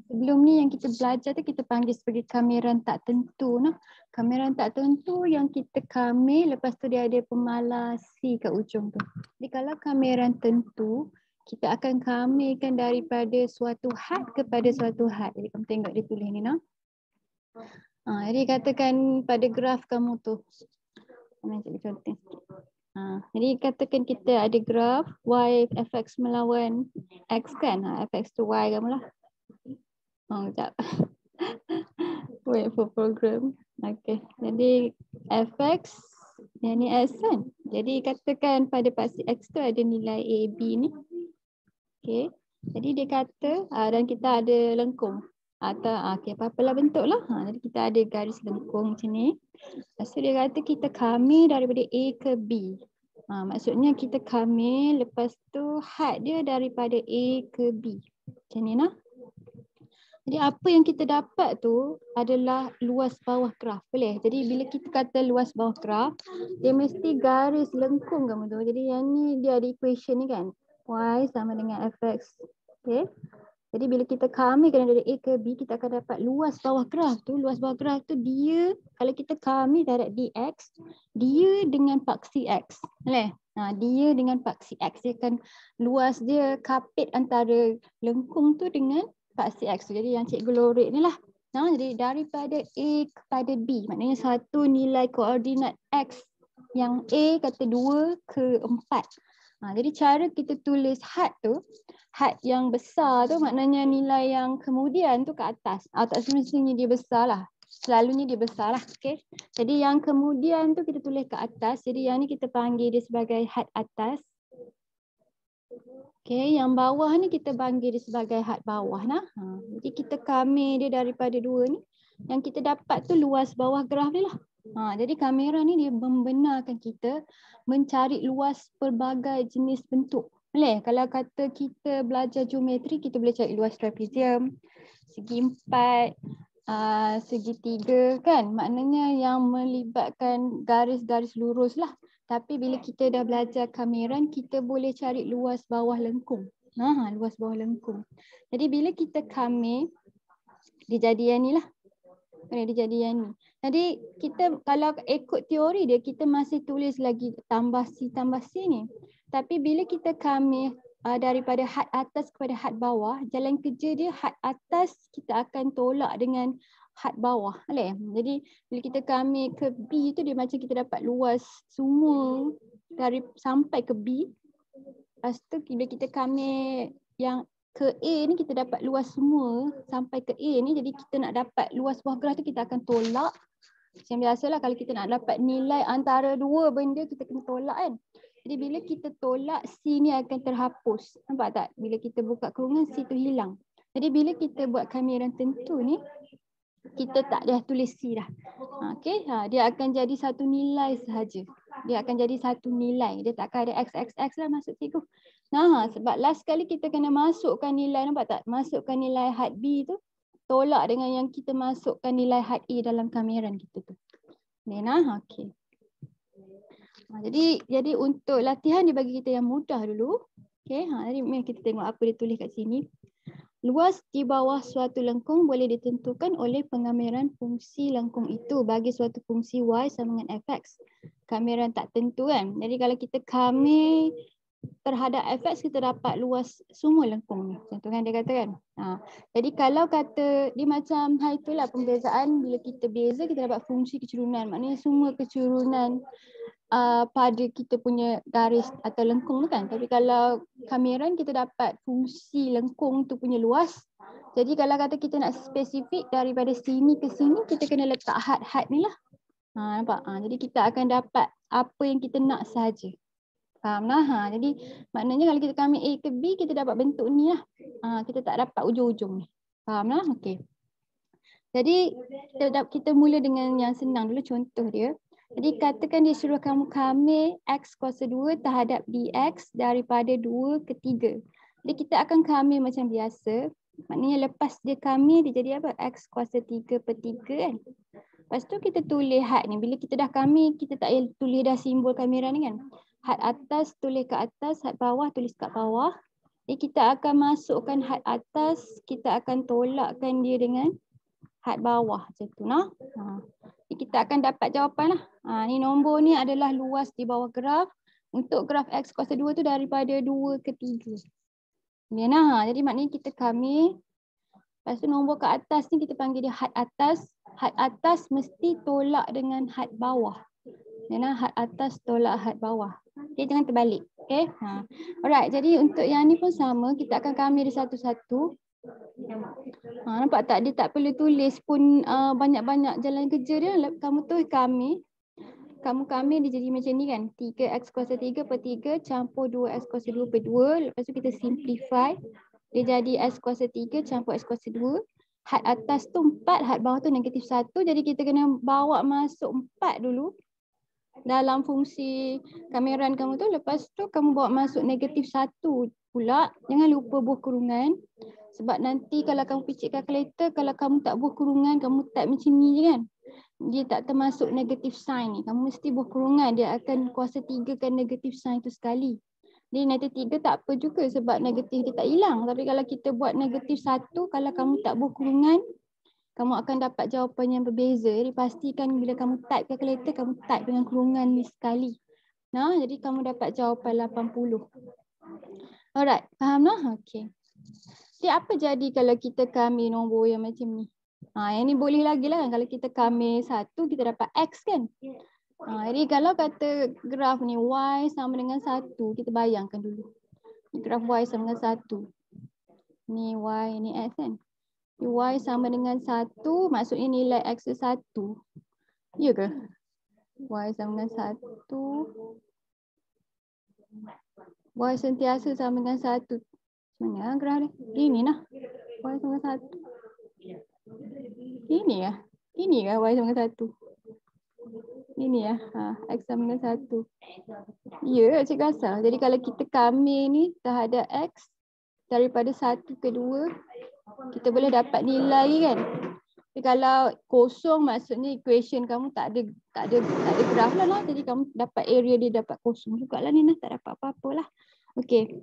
Sebelum ni yang kita belajar tu kita panggil sebagai kameran tak tentu. Nah. Kameran tak tentu yang kita kamera lepas tu dia ada pemalas C kat ujung tu. Jadi kalau kameran tentu, kita akan kamerkan daripada suatu had kepada suatu had. Jadi kamu tengok dia tulis ni. Nah. Jadi katakan pada graf kamu tu. Saya cikgu contoh sikit. Jadi katakan kita ada graf y fx melawan x kan. Fx tu y kamu lah. Sekejap. Wait for program. Okay. Jadi fx yang ni s kan. Jadi katakan pada paksi x tu ada nilai a, b ni. Okay. Jadi dia kata dan kita ada lengkung. Atau okay, apa-apalah bentuk lah. Jadi kita ada garis lengkung macam ni. Lepas tu dia kata kita kamera daripada a ke b. Maksudnya kita kamera lepas tu had dia daripada a ke b. Macam ni nah. Jadi apa yang kita dapat tu adalah luas bawah graf. Boleh? Jadi bila kita kata luas bawah graf, dia mesti garis lengkung kamu tu. Jadi yang ni dia ada equation ni kan. Y sama dengan fx. Okay. Jadi bila kita kamerkan dari A ke B, kita akan dapat luas bawah graf tu. Luas bawah graf tu dia, kalau kita kamer darab dx, dia dengan paksi x. Boleh? Dia dengan paksi x. Dia akan luas dia kapit antara lengkung tu dengan paksi x. Jadi yang cikgu lorek ni lah. Jadi daripada A kepada B, maknanya satu nilai koordinat x yang A kata 2 ke 4. Jadi cara kita tulis had tu, had yang besar tu maknanya nilai yang kemudian tu ke atas. Tak semestinya dia besar lah. Selalunya dia besar lah. Okay. Jadi yang kemudian tu kita tulis ke atas. Jadi yang ni kita panggil dia sebagai had atas. Okay, yang bawah ni kita panggil dia sebagai had bawah nah. Jadi kita kamer dia daripada dua ni. Yang kita dapat tu luas bawah graf dia lah. Jadi kamera ni dia membenarkan kita mencari luas pelbagai jenis bentuk. Boleh? Kalau kata kita belajar geometri, kita boleh cari luas trapezium, segi empat, segitiga kan. Maknanya yang melibatkan garis-garis lurus lah. Tapi bila kita dah belajar kameran, kita boleh cari luas bawah lengkung. Luas bawah lengkung. Jadi bila kita kamer, dia jadi yang ni lah. Dia jadi yang ni. Jadi kita kalau ikut teori dia, kita masih tulis lagi tambah C ni. Tapi bila kita kamer daripada had atas kepada had bawah, jalan kerja dia had atas kita akan tolak dengan had bawah. Boleh? Jadi bila kita kamer ke B tu dia macam kita dapat luas semua dari sampai ke B. Lepas tu bila kita kamer yang ke A ni kita dapat luas semua sampai ke A ni. Jadi kita nak dapat luas bawah graf tu kita akan tolak. Macam biasalah kalau kita nak dapat nilai antara dua benda kita kena tolak kan. Jadi bila kita tolak C ni akan terhapus. Nampak tak? Bila kita buka kurungan C tu hilang. Jadi bila kita buat kameran tentu ni kita tak dah tulis C dah. Okay. Dia akan jadi satu nilai sahaja. Dia akan jadi satu nilai. Dia tak akan ada XXX lah masuk cikgu. Sebab last kali kita kena masukkan nilai, nampak tak? Masukkan nilai had B tu. Tolak dengan yang kita masukkan nilai had A dalam kameran kita tu. Okay. Jadi untuk latihan dia bagi kita yang mudah dulu. Okay. Jadi mari kita tengok apa dia tulis kat sini. Luas di bawah suatu lengkung boleh ditentukan oleh pengameran fungsi lengkung itu bagi suatu fungsi y sama dengan fx. Kameran tak tentu kan. Jadi kalau kita kamer terhadap fx kita dapat luas semua lengkung ni. Contoh kan dia kata kan. Jadi kalau kata dia macam itulah pembezaan bila kita beza kita dapat fungsi kecurunan. Maknanya semua kecurunan pada kita punya garis atau lengkung tu kan. Tapi kalau kameran kita dapat fungsi lengkung tu punya luas. Jadi kalau kata kita nak spesifik daripada sini ke sini kita kena letak had-had ni lah. Nampak? Jadi kita akan dapat apa yang kita nak sahaja. Faham lah? Jadi maknanya kalau kita kamer A ke B kita dapat bentuk ni lah. Kita tak dapat ujung-ujung ni. Faham lah? Okay. Jadi kita mula dengan yang senang dulu contoh dia. Jadi katakan dia suruh kamu kamer X kuasa 2 terhadap DX daripada 2 ke 3. Jadi kita akan kamer macam biasa. Maknanya lepas dia kamer dia jadi apa? X kuasa 3 per 3 kan. Lepas tu kita tulis had ni. Bila kita dah kamer kita tak payah tulis dah simbol kamera ni kan. Had atas tulis kat atas, had bawah tulis kat bawah. Jadi kita akan masukkan had atas, kita akan tolakkan dia dengan had bawah macam tu nah. Jadi kita akan dapat jawapan lah. Ni nombor ni adalah luas di bawah graf. Untuk graf X kuasa 2 tu daripada 2 ke 3. Ya, nah. Jadi maknanya kita kami. Lepas tu nombor ke atas ni kita panggil dia had atas. Had atas mesti tolak dengan had bawah. Ya, nah. Had atas tolak had bawah. Okay, jangan terbalik. Okay. Alright, jadi untuk yang ni pun sama. Kita akan kami dia satu-satu. Nampak tak? Dia tak perlu tulis pun banyak-banyak jalan kerja dia. Kamu tu kami. Kamu dia jadi macam ni kan. 3x kuasa 3 per 3 campur 2x kuasa 2 per 2. Lepas tu kita simplify. Dia jadi x kuasa 3 campur x kuasa 2. Had atas tu 4, had bawah tu negatif 1. Jadi kita kena bawa masuk 4 dulu. Dalam fungsi kameran kamu tu. Lepas tu kamu bawa masuk negatif 1 pula. Jangan lupa buah kurungan. Sebab nanti kalau kamu picit kalkulator, kalau kamu tak buah kurungan, kamu type macam ni je kan. Dia tak termasuk negatif sign ni. Kamu mesti buah kurungan. Dia akan kuasa 3 kan negatif sign tu sekali. Jadi negatif 3 tak apa juga sebab negatif dia tak hilang. Tapi kalau kita buat negatif 1, kalau kamu tak buah kurungan, kamu akan dapat jawapan yang berbeza. Jadi pastikan bila kamu type kalkulator, kamu type dengan kurungan ni sekali. Nah, jadi kamu dapat jawapan 80. Alright, faham lah? Okay. Jadi apa jadi kalau kita kami nombor yang macam ni? Yang ni boleh lagi lah kan. Kalau kita kami 1, kita dapat X kan. Jadi kalau kata graf ni Y sama dengan 1, kita bayangkan dulu. Graf Y sama dengan 1. Ni Y, ni X kan. Y sama dengan 1, maksudnya nilai X tu 1. Ya ke? Y sama dengan 1. Y sentiasa sama dengan 1. Mana graf ni? Ini lah. Y sama dengan 1. Ini lah. Ini kan Y sama dengan 1. Ini ya. X sama dengan 1. Ya, Cikgu asal. Jadi kalau kita kami ni terhadap X daripada 1 ke 2, kita boleh dapat nilai kan. Tapi kalau kosong maksudnya equation kamu tak ada graf lah. Jadi kamu dapat area dia dapat kosong jugalah ni. Tak dapat apa-apa lah. Okey.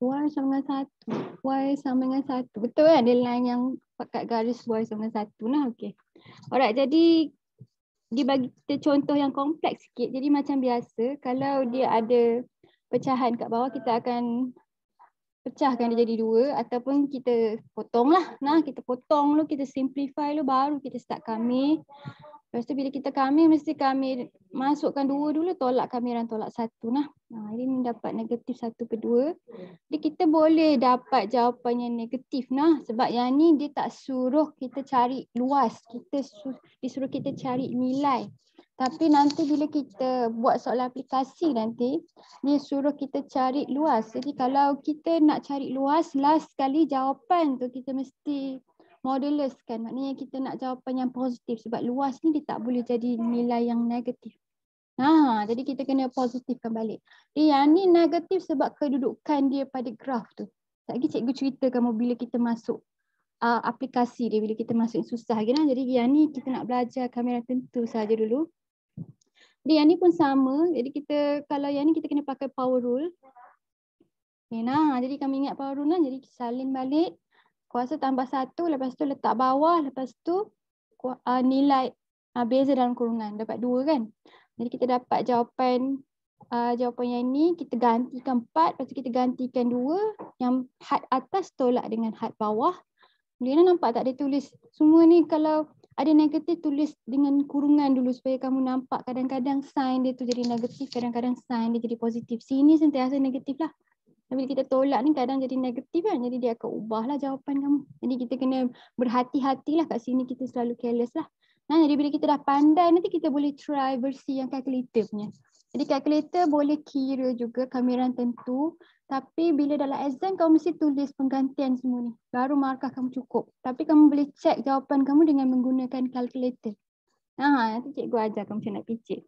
Y sama dengan 1. Y sama dengan 1. Betul kan? Dia line yang pakat garis Y sama dengan 1 lah. Okey. Alright, jadi dia bagi kita contoh yang kompleks sikit. Jadi macam biasa, kalau dia ada pecahan kat bawah, kita akan pecahkan dia jadi 2 ataupun kita potong lah. Nah, kita potong dulu, kita simplify dulu, baru kita start kami. Lepas tu bila kita kami, mesti kami masukkan 2 dulu, tolak kamiran tolak 1 nah. Ini dapat negatif 1 per 2. Jadi kita boleh dapat jawapan yang negatif nah. Sebab yang ni dia tak suruh kita cari luas. Disuruh kita cari nilai. Tapi nanti bila kita buat soalan aplikasi nanti, dia suruh kita cari luas. Jadi kalau kita nak cari luas, last sekali jawapan tu kita mesti modulus kan. Maknanya kita nak jawapan yang positif. Sebab luas ni dia tak boleh jadi nilai yang negatif. Jadi kita kena positifkan balik. Yang ni negatif sebab kedudukan dia pada graf tu. Lagi cikgu cerita kamu bila kita masuk aplikasi dia, bila kita masuk susah lagi. Jadi yang ni kita nak belajar kamera tentu saja dulu. Jadi yang ni pun sama. Jadi kita kalau yang ni kita kena pakai power rule. Okay, jadi kami ingat power rule lah. Jadi salin balik. Kuasa tambah 1. Lepas tu letak bawah. Lepas tu nilai beza dalam kurungan. Dapat 2 kan. Jadi kita dapat jawapan yang ni. Kita gantikan 4. Lepas tu kita gantikan 2. Yang had atas tolak dengan had bawah. Boleh nampak tak dia tulis. Semua ni kalau ada negatif tulis dengan kurungan dulu supaya kamu nampak kadang-kadang sign dia tu jadi negatif, kadang-kadang sign dia jadi positif. Sini sentiasa negatif lah. Tapi kita tolak ni kadang jadi negatif kan. Jadi dia akan ubahlah jawapan kamu. Jadi kita kena berhati-hatilah kat sini, kita selalu careless lah. Jadi bila kita dah pandai nanti kita boleh try versi yang calculator punya. Jadi calculator boleh kira juga kamiran tentu. Tapi bila dalam exam kamu mesti tulis penggantian semua ni. Baru markah kamu cukup. Tapi kamu boleh check jawapan kamu dengan menggunakan calculator. Nanti cikgu ajar kamu macam nak picit.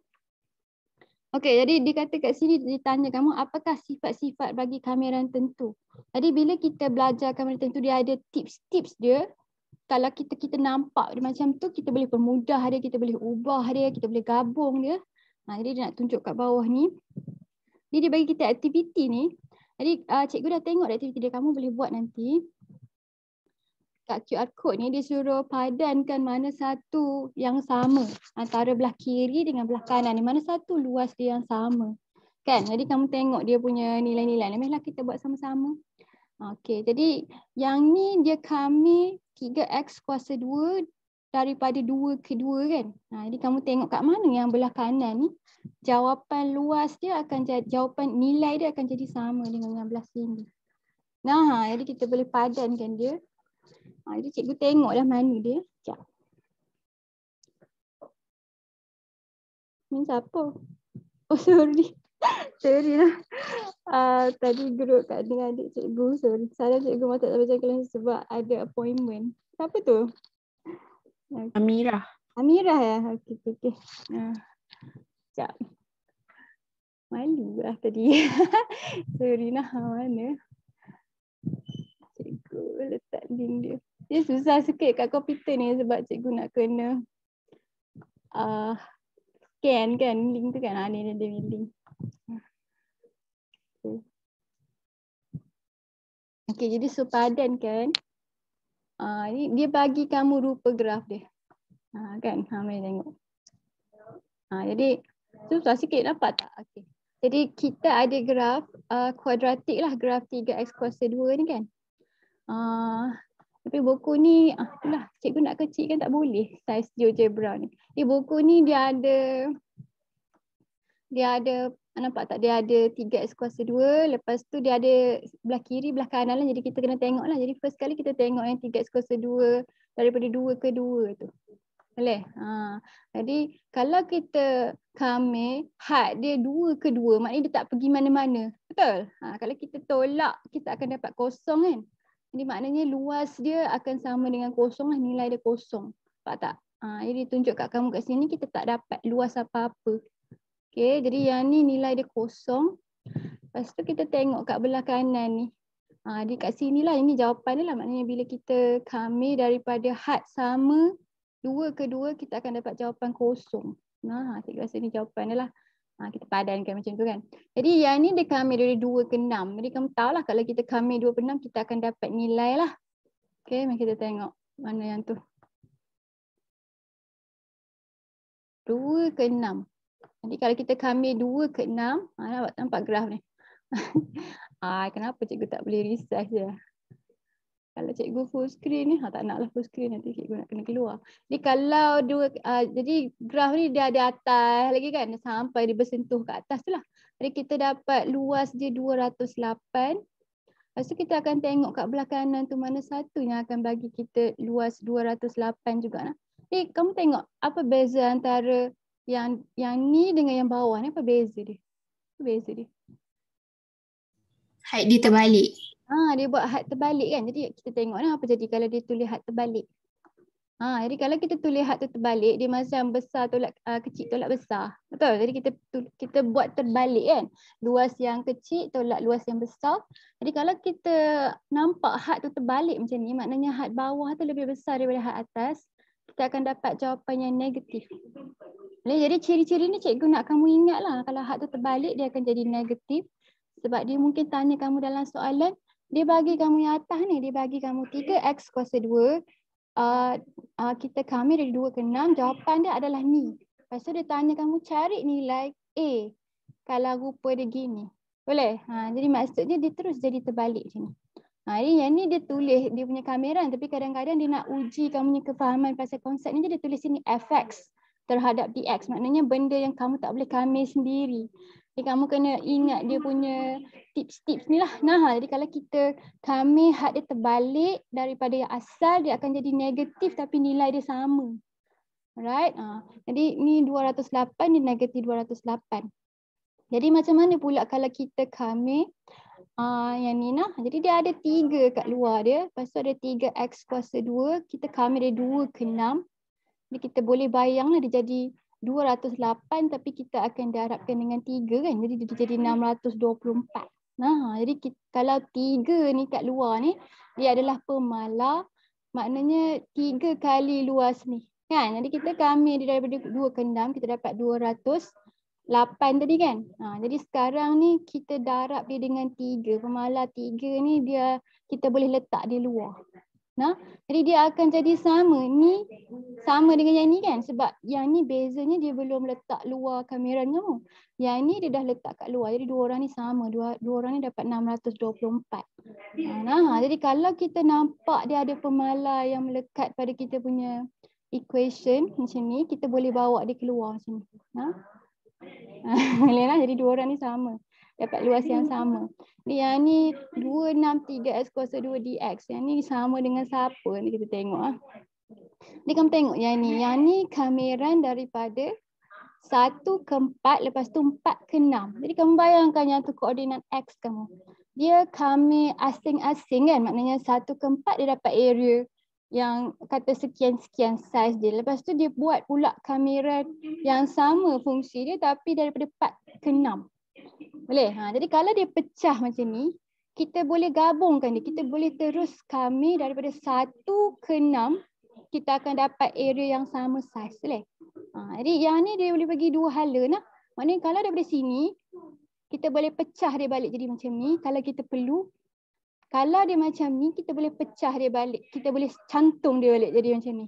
Okey, jadi dikata kat sini ditanya kamu apakah sifat-sifat bagi kamiran tentu. Jadi bila kita belajar kamiran tentu dia ada tips-tips dia. Kalau kita nampak dia macam tu, kita boleh permudah dia, kita boleh ubah dia, kita boleh gabung dia. Jadi dia nak tunjuk kat bawah ni. Jadi dia bagi kita aktiviti ni. Jadi cikgu dah tengok aktiviti dia, kamu boleh buat nanti. Kat QR code ni dia suruh padankan mana satu yang sama antara belah kiri dengan belah kanan ni. Mana satu luas dia yang sama. Kan? Jadi kamu tengok dia punya nilai-nilai. Mestilah kita buat sama-sama. Okey, jadi yang ni dia kami 3x kuasa 2 daripada 2 ke 2 kan. Jadi kamu tengok kat mana yang belah kanan ni. Jawapan luas dia akan jadi, jawapan nilai dia akan jadi sama dengan yang belah sini. Nah, jadi kita boleh padankan dia. Jadi cikgu tengok dah mana dia. Sekejap. Ni siapa? Oh sorry. Sorry lah. Tadi group kat dengan adik cikgu. Sorry. Salah cikgu masuk tak baca kelas sebab ada appointment. Siapa tu? Okay. Amirah. Amirah ya? Okey. Sekejap. Malu lah tadi. Sorry lah. Mana? Cikgu letak link dia. Dia susah sikit kat komputer ni sebab cikgu nak kena scan kan link tu kan. Ni dia link. Okey, jadi sepadan kan. Ni dia bagi kamu rupa graf dia. Kan? Mari tengok. Jadi susah sikit dapat tak? Okey. Jadi kita ada graf kuadratik lah, graf 3x kuasa 2 ni kan. Tapi buku ni, itulah cikgu nak kecil kan tak boleh saiz GeoGebra ni. Di buku ni dia ada, nampak tak, dia ada 3x kuasa 2, lepas tu dia ada belah kiri, belah kanan lah. Jadi kita kena tengok lah. Jadi first kali kita tengok yang 3x kuasa 2 daripada 2 ke 2 tu. Boleh? Jadi kalau kita kami had dia 2 ke 2, maknanya dia tak pergi mana-mana. Betul? Kalau kita tolak, kita akan dapat kosong kan? Jadi maknanya luas dia akan sama dengan kosong lah, nilai dia kosong. Nampak tak? Jadi tunjuk kat kamu kat sini kita tak dapat luas apa-apa. Okay, jadi yang ni nilai dia kosong. Lepas tu kita tengok kat belah kanan ni. Di kat sini lah, ini jawapan dia lah. Maknanya bila kita kami daripada had sama 2 ke 2, kita akan dapat jawapan kosong. Cikgu rasa ni jawapan dia lah. Kita padankan macam tu kan. Jadi yang ni dia kami dari 2 ke 6. Jadi kamu tahulah kalau kita kami 2 ke 6, kita akan dapat nilai lah. Okay, mari kita tengok mana yang tu. 2 ke 6. Jadi kalau kita kami 2 ke 6, nampak graf ni. Kenapa cikgu tak boleh resize je? Kalau cikgu full screen ni, tak naklah full screen, nanti cikgu nak kena keluar. Jadi kalau jadi graf ni dia ada atas lagi kan, sampai dia bersentuh ke atas tu lah. Jadi kita dapat luas dia 208. Lepas tu kita akan tengok kat belah kanan tu mana satu yang akan bagi kita luas 208 juga lah. Jadi kamu tengok apa beza antara yang ni dengan yang bawah ni, apa beza dia? Apa beza dia? Had dia terbalik. Dia buat had terbalik kan. Jadi kita tengok lah apa jadi kalau dia tulis had terbalik. Jadi kalau kita tulis had tu terbalik, dia macam besar tolak kecil tolak besar. Betul? Jadi kita buat terbalik kan. Luas yang kecil tolak luas yang besar. Jadi kalau kita nampak had tu terbalik macam ni, maknanya had bawah tu lebih besar daripada had atas, kita akan dapat jawapan yang negatif. Jadi ciri-ciri ni cikgu nak kamu ingat lah. Kalau had tu terbalik, dia akan jadi negatif. Sebab dia mungkin tanya kamu dalam soalan, dia bagi kamu yang atas ni, dia bagi kamu 3x kuasa 2. Kita kami dari 2 ke 6, jawapan dia adalah ni. Lepas tu dia tanya kamu cari nilai A kalau rupa dia gini. Boleh? Jadi maksudnya dia terus jadi terbalik macam ni. Jadi yang ni dia tulis dia punya kamera, tapi kadang-kadang dia nak uji kamu punya kefahaman pasal konsep ni, dia tulis sini fx terhadap dx. Maknanya benda yang kamu tak boleh kami sendiri. Jadi kamu kena ingat dia punya tips-tips ni lah. Jadi kalau kita kami had dia terbalik daripada yang asal, dia akan jadi negatif tapi nilai dia sama. Alright. Jadi ni 208, dia negatif 208. Jadi macam mana pula kalau kita kami yang ni nah. Jadi dia ada 3 kat luar dia. Lepas tu ada 3x kuasa 2. Kita kami dari 2 ke 6. Jadi kita boleh bayang lah dia jadi 208 tapi kita akan diharapkan dengan 3 kan. Jadi dia jadi 624. Jadi kalau 3 ni kat luar ni, dia adalah pemalar. Maknanya 3 kali luas ni. Kan? Jadi kita kami daripada 2 ke 6, kita dapat 200. 8 tadi kan. Jadi sekarang ni kita darab dia dengan 3. Pemalar 3 ni dia kita boleh letak di luar. Nah, jadi dia akan jadi sama. Ni sama dengan yang ni kan. Sebab yang ni bezanya dia belum letak luar kamera kamu. Yang ni dia dah letak kat luar. Jadi dua orang ni sama. Dua orang ni dapat 624. Jadi kalau kita nampak dia ada pemalar yang melekat pada kita punya equation macam ni, kita boleh bawa dia keluar macam ni. Jadi dua orang ni sama. Dapat luas yang sama. Jadi yang ni 263 x kuasa 2 dx. Yang ni sama dengan siapa ni kita tengok. Jadi kamu tengok yang ni. Yang ni kameran daripada 1 ke 4 lepas tu 4 ke 6. Jadi kamu bayangkan yang tu koordinat x kamu. Dia kamer asing-asing kan. Maknanya 1 ke 4 dia dapat area yang kata sekian-sekian saiz dia. Lepas tu dia buat pula kamera yang sama fungsi dia tapi daripada 4 ke 6. Boleh? Jadi kalau dia pecah macam ni, kita boleh gabungkan dia. Kita boleh terus kamer daripada 1 ke 6, kita akan dapat area yang sama saiz. Boleh? Jadi yang ni dia boleh bagi dua hala. Maknanya kalau daripada sini, kita boleh pecah dia balik jadi macam ni kalau kita perlu. Kalau dia macam ni, kita boleh pecah dia balik. Kita boleh cantum dia balik jadi macam ni.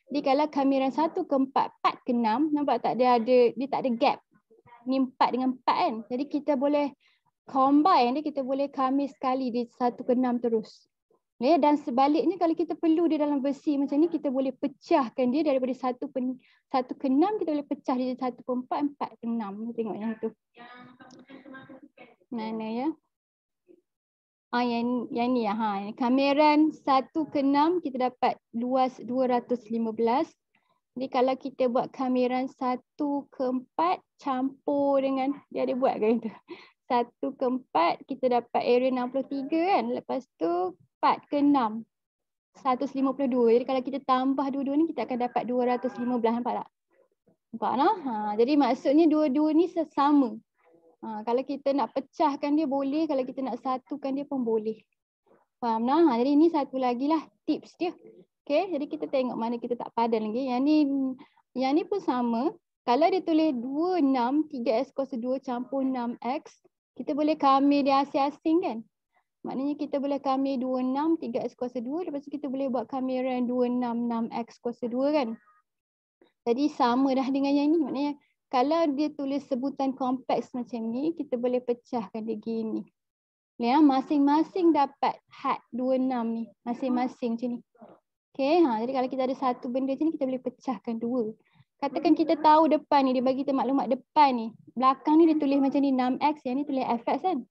Jadi kalau kamera 1 ke 4, 4 ke 6, nampak tak dia tak ada gap. Ni 4 dengan 4 kan. Jadi kita boleh combine dia, kita boleh kamer sekali di 1 ke 6 terus. Dan sebaliknya kalau kita perlu dia dalam versi macam ni, kita boleh pecahkan dia daripada 1 ke 6, kita boleh pecah dia jadi 1 ke 4, 4 ke 6. Tengok yang tu. Mana ya? Yang ni ya. Kameran 1 ke 6 kita dapat luas 215. Jadi kalau kita buat kameran 1 ke 4 campur dengan, dia ada buat kan itu. 1 ke 4 kita dapat area 63 kan. Lepas tu 4 ke 6. 152. Jadi kalau kita tambah dua-dua ni kita akan dapat 215. Nampak tak? Nampak tak? Jadi maksudnya dua-dua ni sesama. Kalau kita nak pecahkan dia boleh. Kalau kita nak satukan dia pun boleh. Faham tak? Jadi ini satu lagi lah tips dia. Okay, jadi kita tengok mana kita tak padan lagi. Yang ni pun sama. Kalau dia tulis 26 3x kuasa 2 campur 6x, kita boleh kamer dia asing-asing kan? Maknanya kita boleh kamer 26 3x kuasa 2, lepas tu kita boleh buat kameran 26 6x kuasa 2 kan? Jadi sama dah dengan yang ni. Maknanya kalau dia tulis sebutan kompleks macam ni, kita boleh pecahkan dia gini. Masing-masing dapat had 26 ni. Masing-masing macam ni. Okay, jadi kalau kita ada satu benda macam ni, kita boleh pecahkan dua. Katakan kita tahu depan ni, dia bagi kita maklumat depan ni. Belakang ni dia tulis macam ni 6x, yang ni tulis fx kan.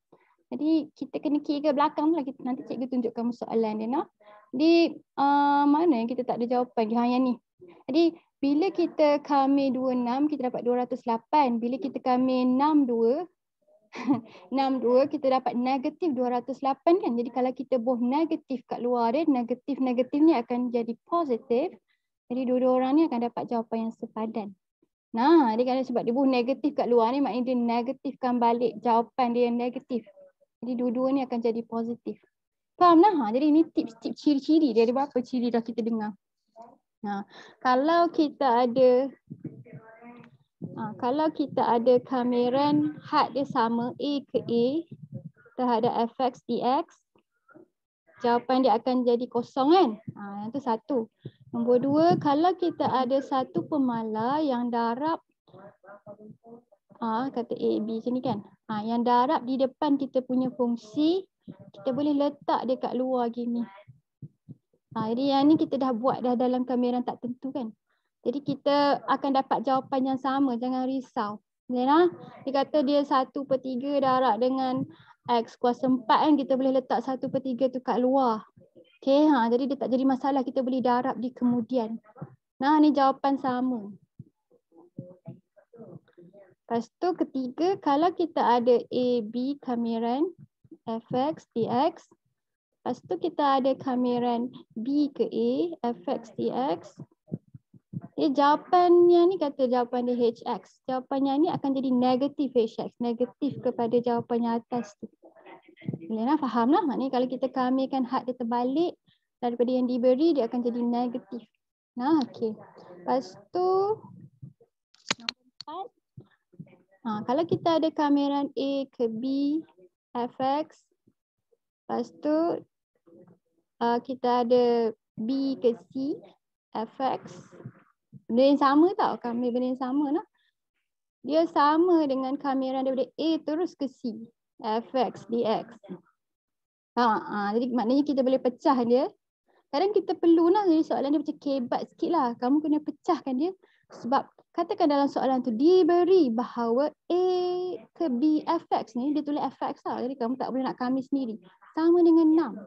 Jadi kita kena kira belakang lah. Nanti cikgu tunjuk kamu soalan dia. Di mana yang kita tak ada jawapan? Yang ni. Jadi bila kita kamer 26, kita dapat 208. Bila kita kamer 62, 62 kita dapat negatif 208 kan. Jadi kalau kita buh negatif kat luar dia, negatif ni akan jadi positif. Jadi dua-dua orang ni akan dapat jawapan yang sepadan. Jadi kalau sebab dia buh negatif kat luar ni, maknanya dia negatifkan balik jawapan dia yang negatif. Jadi dua-dua ni akan jadi positif. Faham lah? Jadi ini tips-tips ciri-ciri dia. Ada berapa ciri dah kita dengar. Kalau kita ada kameran had dia sama A ke A terhadap fx dx, jawapan dia akan jadi kosong kan. Yang tu satu. Nombor dua, kalau kita ada satu pemalar yang darab kata A, B macam ni kan. Yang darab di depan kita punya fungsi, kita boleh letak dia kat luar gini. Jadi yang ni kita dah buat dah dalam kameran tak tentu kan. Jadi kita akan dapat jawapan yang sama, jangan risau. Dia kata dia 1/3 darab dengan x kuasa 4 kan, kita boleh letak 1/3 tu kat luar. Okay, jadi dia tak jadi masalah, kita boleh darab di kemudian. Ni jawapan sama. Lepas tu ketiga, kalau kita ada A, B kameran fx dx, lepas tu kita ada kameran B ke A fx dx, jawapannya ni kata jawapan dia hx. Jawapannya ni akan jadi negatif hx. Negatif kepada jawapan yang atas tu. Boleh faham lah. Maknanya kalau kita kamerkan had dia terbalik daripada yang diberi, dia akan jadi negatif. Okey. Lepas tu nombor 4. Kalau kita ada kameran A ke B, fx. Lepas tu kita ada B ke C, fx. Benda yang sama tau, benda yang sama lah. Dia sama dengan kameran daripada A terus ke C, fx dx. Jadi maknanya kita boleh pecah dia. Kadang kita perlu lah, jadi soalan dia macam kebat sikit lah. Kamu kena pecahkan dia. Sebab katakan dalam soalan tu diberi bahawa A ke B fx ni, dia tulis fx lah. Jadi kamu tak boleh nak kami sendiri. Sama dengan 6.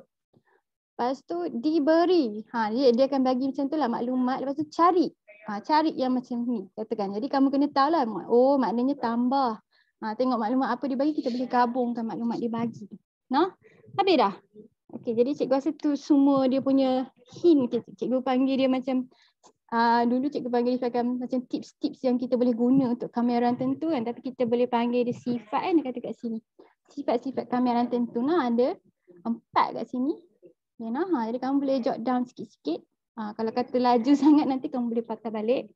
Lepas tu diberi. Dia akan bagi macam tu lah maklumat. Lepas tu cari. Cari yang macam ni. Katakan. Jadi kamu kena tahu lah. Oh maknanya tambah. Tengok maklumat apa dia bagi. Kita boleh gabungkan maklumat dia bagi. Habis dah. Okey, jadi cikgu rasa tu semua dia punya hint. Cikgu panggil dia macam dulu cikgu panggil dia macam tips-tips yang kita boleh guna untuk kameran tentu kan. Tapi kita boleh panggil dia sifat kan, dia kata kat sini. Sifat-sifat kameran tentu ada 4 kat sini. Jadi kamu boleh jot down sikit-sikit. Kalau kata laju sangat nanti kamu boleh patah balik.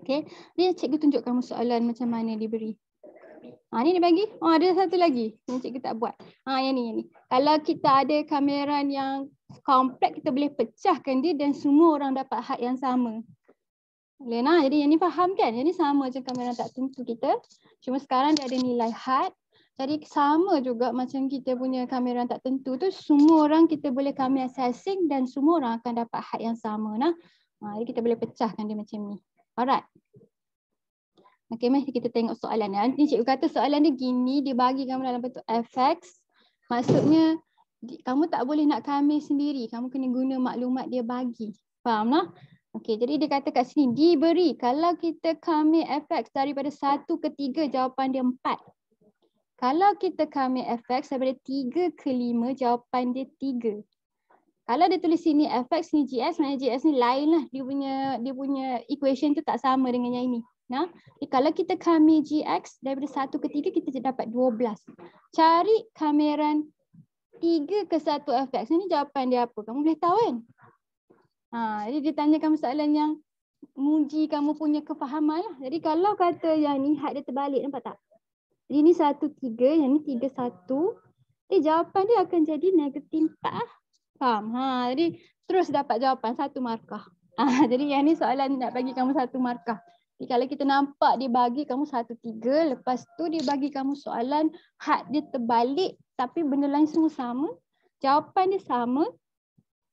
Okey, ni cikgu tunjuk kamu soalan macam mana diberi. Ni dia bagi. Ada satu lagi yang cikgu tak buat. Yang ni. Kalau kita ada kameran yang kompleks, kita boleh pecahkan dia dan semua orang dapat had yang sama. Boleh nah? Jadi yang ni faham kan? Yang ni sama macam kameran tak tentu kita. Cuma sekarang dia ada nilai had. Jadi sama juga macam kita punya kameran tak tentu tu, semua orang kita boleh kami assessing dan semua orang akan dapat had yang sama. Jadi kita boleh pecahkan dia macam ni. Alright. Okey, mari kita tengok soalan ni. Nanti cikgu kata soalan dia gini, dia bagi kamu dalam bentuk fx. Maksudnya kamu tak boleh nak kami sendiri. Kamu kena guna maklumat dia bagi. Faham tak? Okey, jadi dia kata kat sini diberi. Kalau kita kami fx daripada 1 ke 3, jawapan dia 4. Kalau kita kami fx daripada 3 ke 5, jawapan dia 3. Kalau dia tulis sini fx ni gs, maknanya gs ni lain lah. Dia punya equation tu tak sama dengan yang ini. Kalau kita kami gx daripada 1 ke 3, kita dapat 12. Cari kameran 3 ke 1 fx. Ini jawapan dia apa? Kamu boleh tahu kan? Jadi dia tanya kamu soalan yang menguji kamu punya kefahaman lah. Jadi kalau kata yang ni had dia terbalik, nampak tak? Jadi ni 1, 3, yang ni 3, 1. Jawapan dia akan jadi negatif 4 lah. Faham? Jadi terus dapat jawapan 1 markah. Jadi yang ni soalan nak bagi kamu 1 markah. Jadi kalau kita nampak dia bagi kamu 1, 3, lepas tu dia bagi kamu soalan had dia terbalik tapi benda lain semua sama. Jawapan dia sama,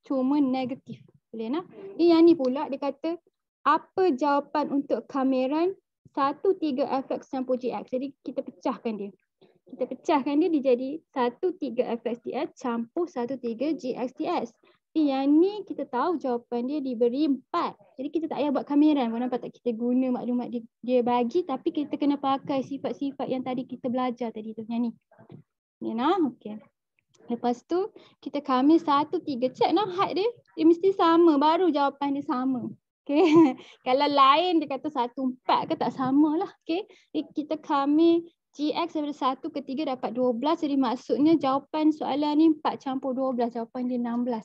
cuma negatif. Boleh nak? Yang ni pula dia kata apa jawapan untuk kameran 1, 3 fx campur gx. Jadi kita pecahkan dia. Kita pecahkan dia jadi 1, 3 fx dx campur 1, 3 gx dx. Yang ni kita tahu jawapan dia diberi 4. Jadi kita tak payah buat kameran. Nampak tak, kita guna maklumat dia bagi tapi kita kena pakai sifat-sifat yang tadi kita belajar tadi tu. Yang ni. Okey. Lepas tu kita kami 1, 3. Check had dia. Dia mesti sama. Baru jawapan dia sama. Okay. Kalau lain dia kata 1, 4 ke tak sama lah. Okay. Kita kami gx daripada 1 ke 3 dapat 12. Jadi maksudnya jawapan soalan ni 4 campur 12. Jawapan dia 16.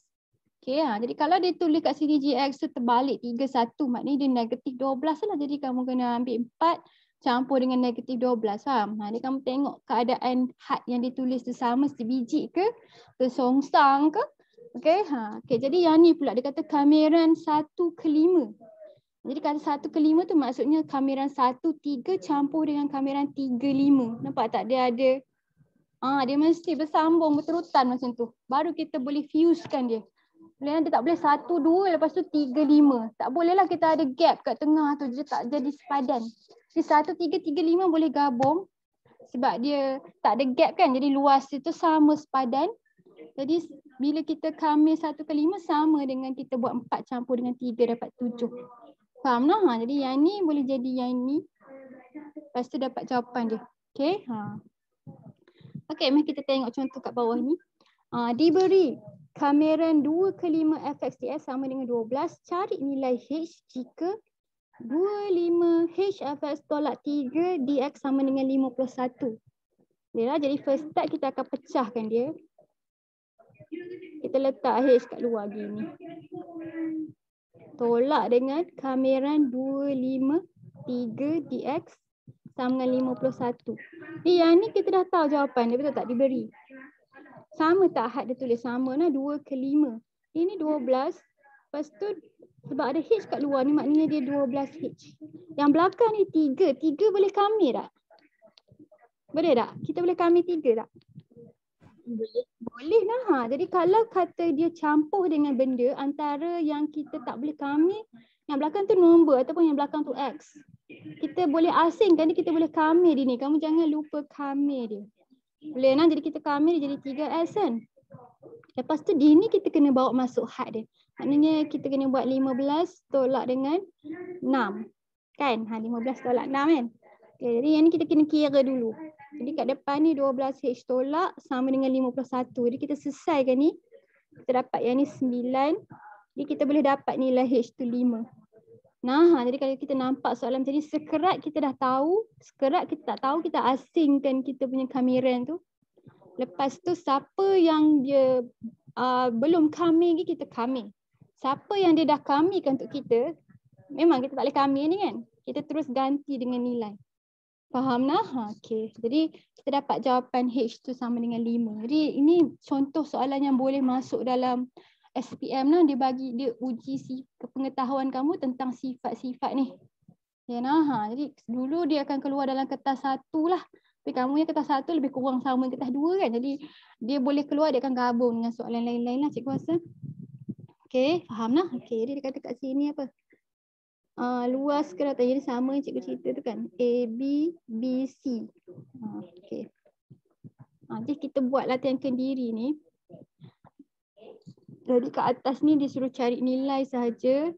Okay. Jadi kalau dia tulis kat sini gx tu terbalik 3, 1. Maknanya dia negatif 12 lah. Jadi kamu kena ambil 4 campur dengan negatif 12. Faham? Jadi kamu tengok keadaan had yang ditulis tu sama sebiji ke? Tersongsang ke? Okay. Okay. Jadi yang ni pula dia kata kameran 1 ke 5. Jadi kalau 1 ke 5 tu maksudnya kameran 1, 3 campur dengan kameran 3, 5. Nampak tak dia ada? Dia mesti bersambung berurutan macam tu. Baru kita boleh fusekan dia. Dia tak boleh 1, 2 lepas tu 3, 5. Tak boleh lah kita ada gap kat tengah tu. Dia tak jadi sepadan. Jadi 1, 3, 3, 5 boleh gabung. Sebab dia tak ada gap kan. Jadi luas itu sama sepadan. Jadi bila kita kami 1 ke 5 sama dengan kita buat 4 campur dengan 3 dapat 7. Faham tak? Jadi yang ni boleh jadi yang ni. Lepas tu dapat jawapan dia. Okay. Okay, mari kita tengok contoh kat bawah ni. Diberi kameran 2 ke 5 fx dx sama dengan 12. Cari nilai h jika 25 h fx tolak 3 dx sama dengan 51. Jadi first step kita akan pecahkan dia. Kita letak h kat luar gini. Tolak dengan kameran 25 3 dx sama dengan 51. Yang ni kita dah tahu jawapan dia, betul tak? Diberi. Sama tak had dia tulis? Sama lah, 2 ke 5. Ini 12. Lepas tu sebab ada H kat luar ni maknanya dia 12H. Yang belakang ni 3. 3 boleh kami tak? Boleh tak? Kita boleh kami 3 tak? Boleh. Boleh lah. Jadi kalau kata dia campur dengan benda antara yang kita tak boleh kami, yang belakang tu nombor ataupun yang belakang tu X. Kita boleh asingkan dia, kita boleh kami dia ni. Kamu jangan lupa kami dia. Boleh lah, jadi kita kami dia jadi 3S kan. Lepas tu di ni kita kena bawa masuk had dia. Maknanya kita kena buat 15 tolak dengan 6. Kan? 15 tolak 6 kan? Okay, jadi yang ni kita kena kira dulu. Jadi kat depan ni 12H tolak sama dengan 51. Jadi kita selesaikan ni. Kita dapat yang ni 9. Jadi kita boleh dapat nilai H tu 5. Nah, jadi kalau kita nampak soalan macam ni, sekerat kita dah tahu, sekerat kita tak tahu, kita asingkan kita punya kamiran tu. Lepas tu siapa yang dia belum kami lagi, kita kami. Siapa yang dia dah kamikan untuk kita, memang kita tak boleh kami ni kan. Kita terus ganti dengan nilai. Faham nah? Okey. Jadi kita dapat jawapan H tu sama dengan 5. Jadi ini contoh soalan yang boleh masuk dalam SPM lah. Dia bagi, dia uji pengetahuan kamu tentang sifat-sifat ni. Ya nah. Jadi dulu dia akan keluar dalam kertas 1 lah. Tapi kamu yang kertas 1 lebih kurang sama kertas 2 kan. Jadi dia boleh keluar, dia akan gabung dengan soalan lain-lain lah cikgu rasa. Okey, faham lah. Okey, dia kata kat sini apa? Luas kereta jadi sama cikgu cerita tu kan. A, B, B, C. Okey. Jadi kita buat latihan kendiri ni. Jadi kat atas ni disuruh cari nilai sahaja.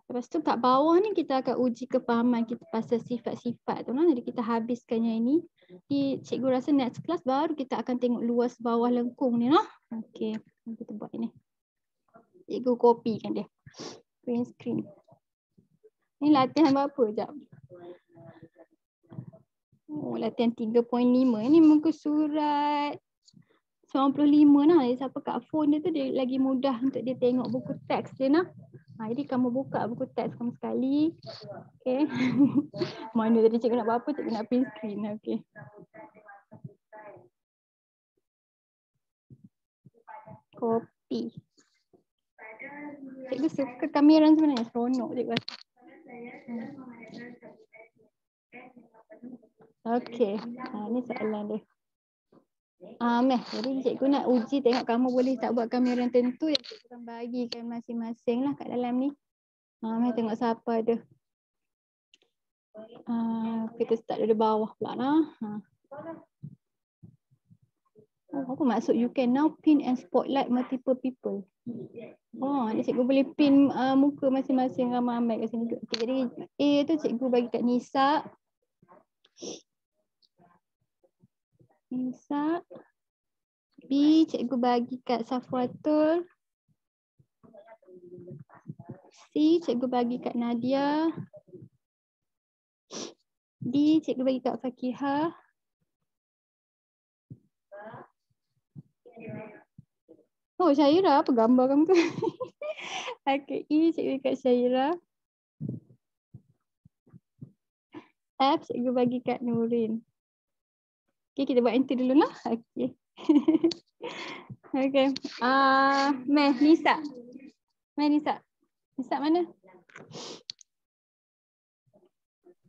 Lepas tu kat bawah ni kita akan uji kefahaman kita pasal sifat-sifat tu lah. Jadi kita habiskan yang ini. Di cikgu rasa next class baru kita akan tengok luas bawah lengkung ni lah. Okey, kita buat ni. Cikgu kopikan dia. Print screen. Ni latihan berapa sekejap? Oh, latihan 3.5. Ini muka surat 95 lah. Jadi siapa kat phone dia tu dia lagi mudah untuk dia tengok buku teks dia nak. Jadi kamu buka buku teks kamu sekali. Okay. Mana tadi cikgu nak buat apa? Cikgu nak print screen. Okay. Copy. Cikgu suka kamera sebenarnya. Seronok cikgu. Okay. Ni soalan dia. Meh, jadi cikgu nak uji tengok kamu boleh tak buat kamera tentu yang cikgu akan bagikan masing-masing lah kat dalam ni. Meh tengok siapa ada. Kita start dari bawah pula lah. Apa maksud you can now pin and spotlight multiple people? Ni cikgu boleh pin muka masing-masing ramai-ramai kat sini. Okay, jadi A tu cikgu bagi kat Nisa. B cikgu bagi kat Safwatul. C cikgu bagi kat Nadia. D cikgu bagi kat Fakihah. Oh, Syairah, apa gambar kamu tu? Okay, E cikgu bagi kat Syairah. F cikgu bagi kat Nurin. Okay, kita buat enter dulu lah. Okay. Okay. Meh, Nisa. Nisa mana?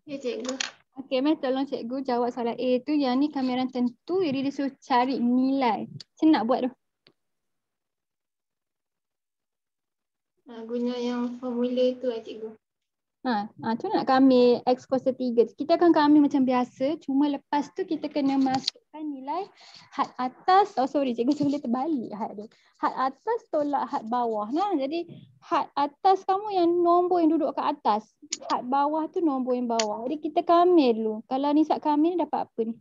Ya, cikgu. Okay, Meh tolong cikgu jawab soalan A tu. Yang ni kamera tentu, jadi dia suruh cari nilai. Macam nak buat tu? Guna yang formula tu lah cikgu. Tu nak kami X kuasa 3. Kita akan kami macam biasa. Cuma lepas tu kita kena masukkan nilai had atas. Oh sorry, cikgu sebenarnya terbalik had dia. Had atas tolak had bawah. Nah, jadi had atas kamu yang nombor yang duduk kat atas. Had bawah tu nombor yang bawah. Jadi kita kami dulu. Kalau Nisa kami ni dapat apa ni?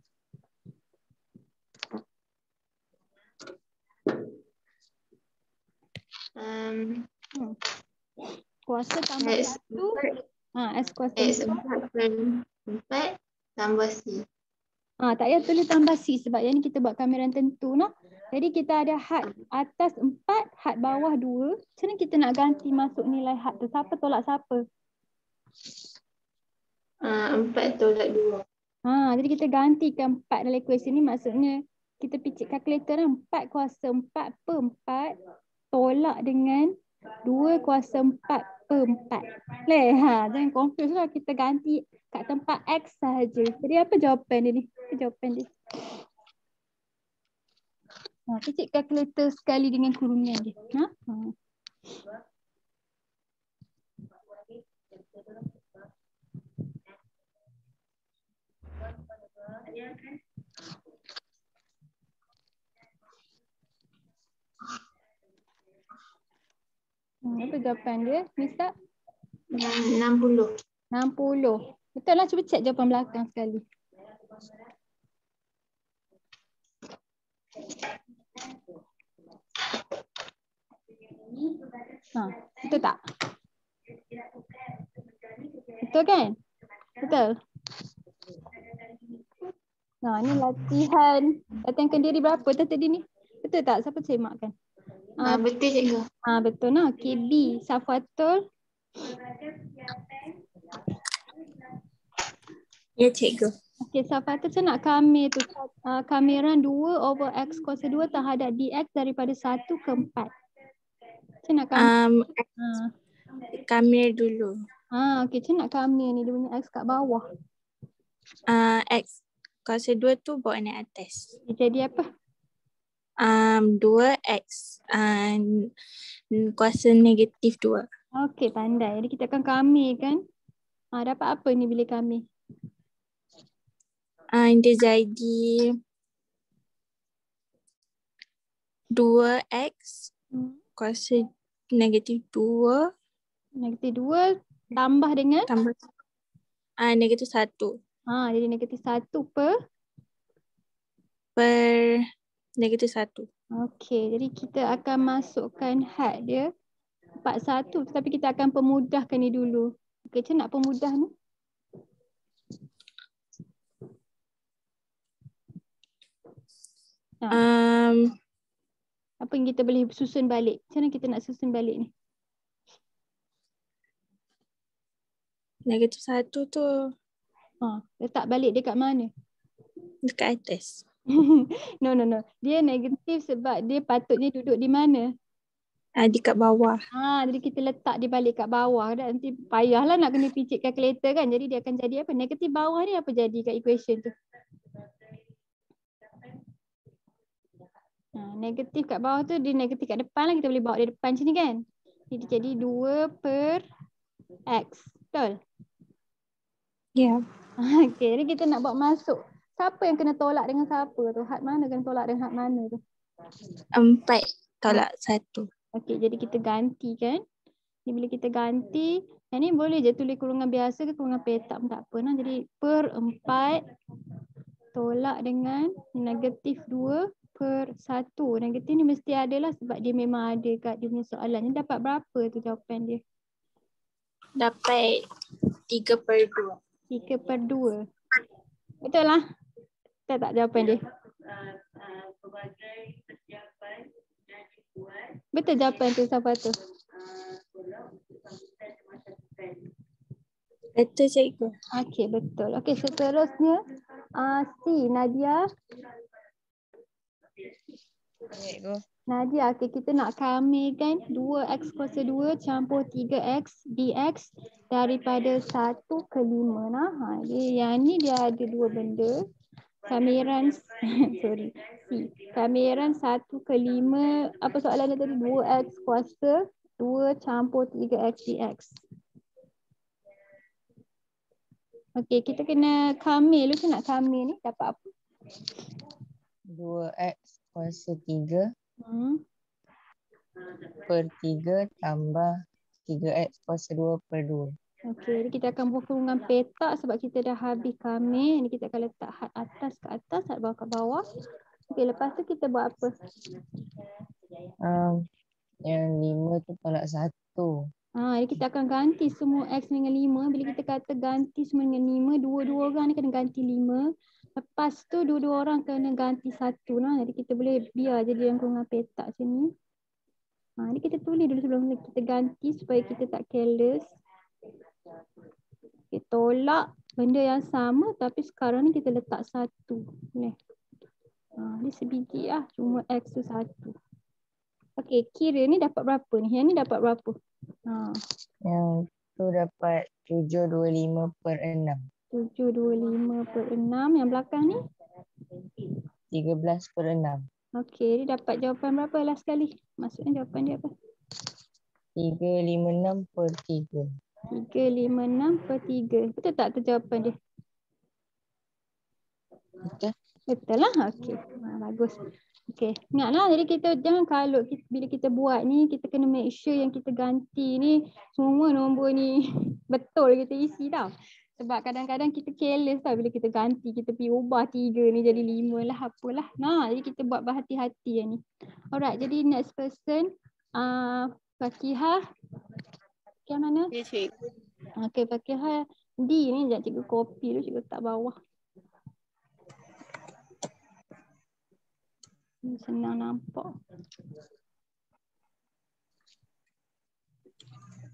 Kuasa tambah 1. S kuasa 4 tambah C. Tak payah tulis tambah C sebab yang ni kita buat kamera tentu noh. Jadi kita ada had atas 4, had bawah 2. Macam mana kita nak ganti masuk nilai had tu? Siapa tolak siapa? 4 tolak 2. Jadi kita gantikan 4 dalam equation ni, maksudnya kita picit kalkulator kan, 4 kuasa 4 per 4 tolak dengan 2 kuasa 4 per 4. Jangan confuse lah, kita ganti kat tempat X sahaja. Jadi apa jawapan dia ni? Apa jawapan dia? Picit kalkulator sekali dengan kurungan dia. Apa jawapan dia? Mister? 60. 60. Betul lah, cuba cek jawapan belakang sekali. Betul tak? Betul kan? Betul. Ni latihan kendiri berapa tadi ni? Betul tak? Siapa semakkan? Betul cikgu. Betul nah. KB Safatul. Ya cikgu. Okey, Safatul macam nak kami tu kameran 2 over X kuasa 2 terhadap DX daripada 1 ke 4. Macam nak kami? Kamir dulu. Okey, macam nak kami ni, dia punya X kat bawah. X kuasa 2 tu bawa naik atas. Dia jadi apa? 2X kuasa negatif 2. Okey, pandai. Jadi kita akan kami kan. Dapat apa ni bila kami? Dia jadi 2X kuasa negatif 2. Negatif 2 tambah dengan? Tambah negatif 1. Jadi negatif 1 per negatif 1. Okey, jadi kita akan masukkan had dia 41, tapi kita akan pemudahkan ni dulu. Okey, macam nak pemudah ni? Apa yang kita boleh susun balik? Macam mana kita nak susun balik ni? Negatif 1 tu letak balik dekat mana? dekat atas. No. Dia negatif sebab dia patutnya duduk di mana? Dekat bawah. Jadi kita letak dia balik kat bawah. Dan nanti payahlah nak kena picit kalkulator kan. Jadi dia akan jadi apa? Negatif bawah ni apa jadi kat equation tu? Negatif kat bawah tu, dia negatif kat depan lah. Kita boleh bawa dia depan macam ni kan? Jadi 2 per X. Betul? Ya. Okey, jadi kita nak buat masuk. Siapa yang kena tolak dengan siapa tu? Had mana kena tolak dengan had mana tu? 4 tolak 1. Okey, jadi kita ganti kan. Ni bila kita ganti, yang ni boleh je tulis kurungan biasa ke kurungan petak pun tak apa. Jadi per 4 tolak dengan negatif 2 per 1. Negatif ni mesti ada lah sebab dia memang ada kat dia punya soalan. Ni dapat berapa tu jawapan dia? Dapat 3 per 2. 3 per 2. Betul lah. Betul tak jawapan dia? Betul jawapan tu siapa tu? Betul cikgu. Okey, betul. Okey, seterusnya C, Nadia. Cikgu. Nadia, okey, kita nak kamikan 2X kuasa 2 campur 3X dx daripada 1 ke 5. Yang ni dia ada dua benda. Kamiran sorry. C. Kamiran 1 ke 5. Apa soalan dia tadi? 2X kuasa 2 campur 3X dx. Okey, kita kena kamil. Macam nak kamil ni dapat apa? 2X kuasa 3 per 3 tambah 3X kuasa 2 per 2. Okey, jadi kita akan buat kurungan petak sebab kita dah habis kamil. Ini kita akan letak had atas ke atas, had bawah ke bawah. Okey, lepas tu kita buat apa? Yang 5 tu tolak 1. Jadi kita akan ganti semua X dengan 5. Bila kita kata ganti semua dengan 5, dua-dua orang ni kena ganti 5. Lepas tu dua-dua orang kena ganti 1. Jadi kita boleh biar je dia yang kurungan petak macam ni. Jadi kita tulis dulu sebelum kita ganti supaya kita tak careless. Okay, tolak Benda yang sama tapi sekarang ni kita letak 1. Boleh? Ni sebiji lah. Cuma X tu 1. Okey, kira ni dapat berapa ni? Yang ni dapat berapa? Yang tu dapat 725/6. 725/6. Yang belakang ni? 13/6. Okey, dia dapat jawapan berapa last sekali? Maksudnya jawapan dia apa? 356/3. 356/3. Betul tak tu jawapan dia? Betul? Betul lah. Okey. Bagus. Okey. Ingatlah, jadi kita jangan kalut bila kita buat ni, kita kena make sure yang kita ganti ni semua nombor ni betul kita isi tau. Sebab kadang-kadang kita careless tau bila kita ganti, kita pergi ubah 3 ni jadi 5 lah, apalah. Jadi kita buat berhati-hati yang ni. Alright, jadi next person, Fakihah. Fakihah mana? Ya, cikgu. Okey, Fakihah D ni, sekejap cikgu copy dulu, cikgu letak bawah. Senang nampak.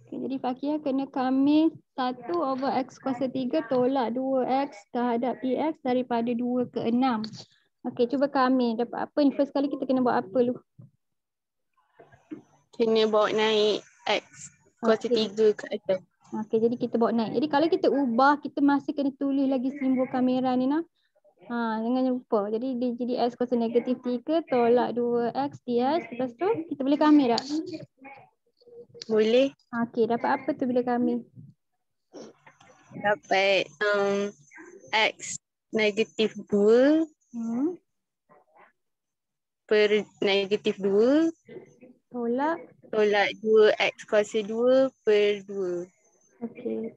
Okay, jadi Fakihah kena kami 1/x kuasa 3 tolak 2x terhadap dx daripada 2 ke 6. Okey, cuba kami dapat apa ni? First kali kita kena buat apa dulu? Kena bawa naik X kuasa 3 ke atas. Okey, jadi kita bawa naik. Jadi kalau kita ubah, kita masih kena tulis lagi simbol kamera ni nak. Jangan lupa. Jadi dia jadi x kuasa negatif 3 tolak 2x dx. Lepas tu kita boleh kami tak? Boleh. Okey, dapat apa tu bila kami? Dapat X negatif 2 per negatif 2 Tolak. 2x kuasa 2 per 2. Okey.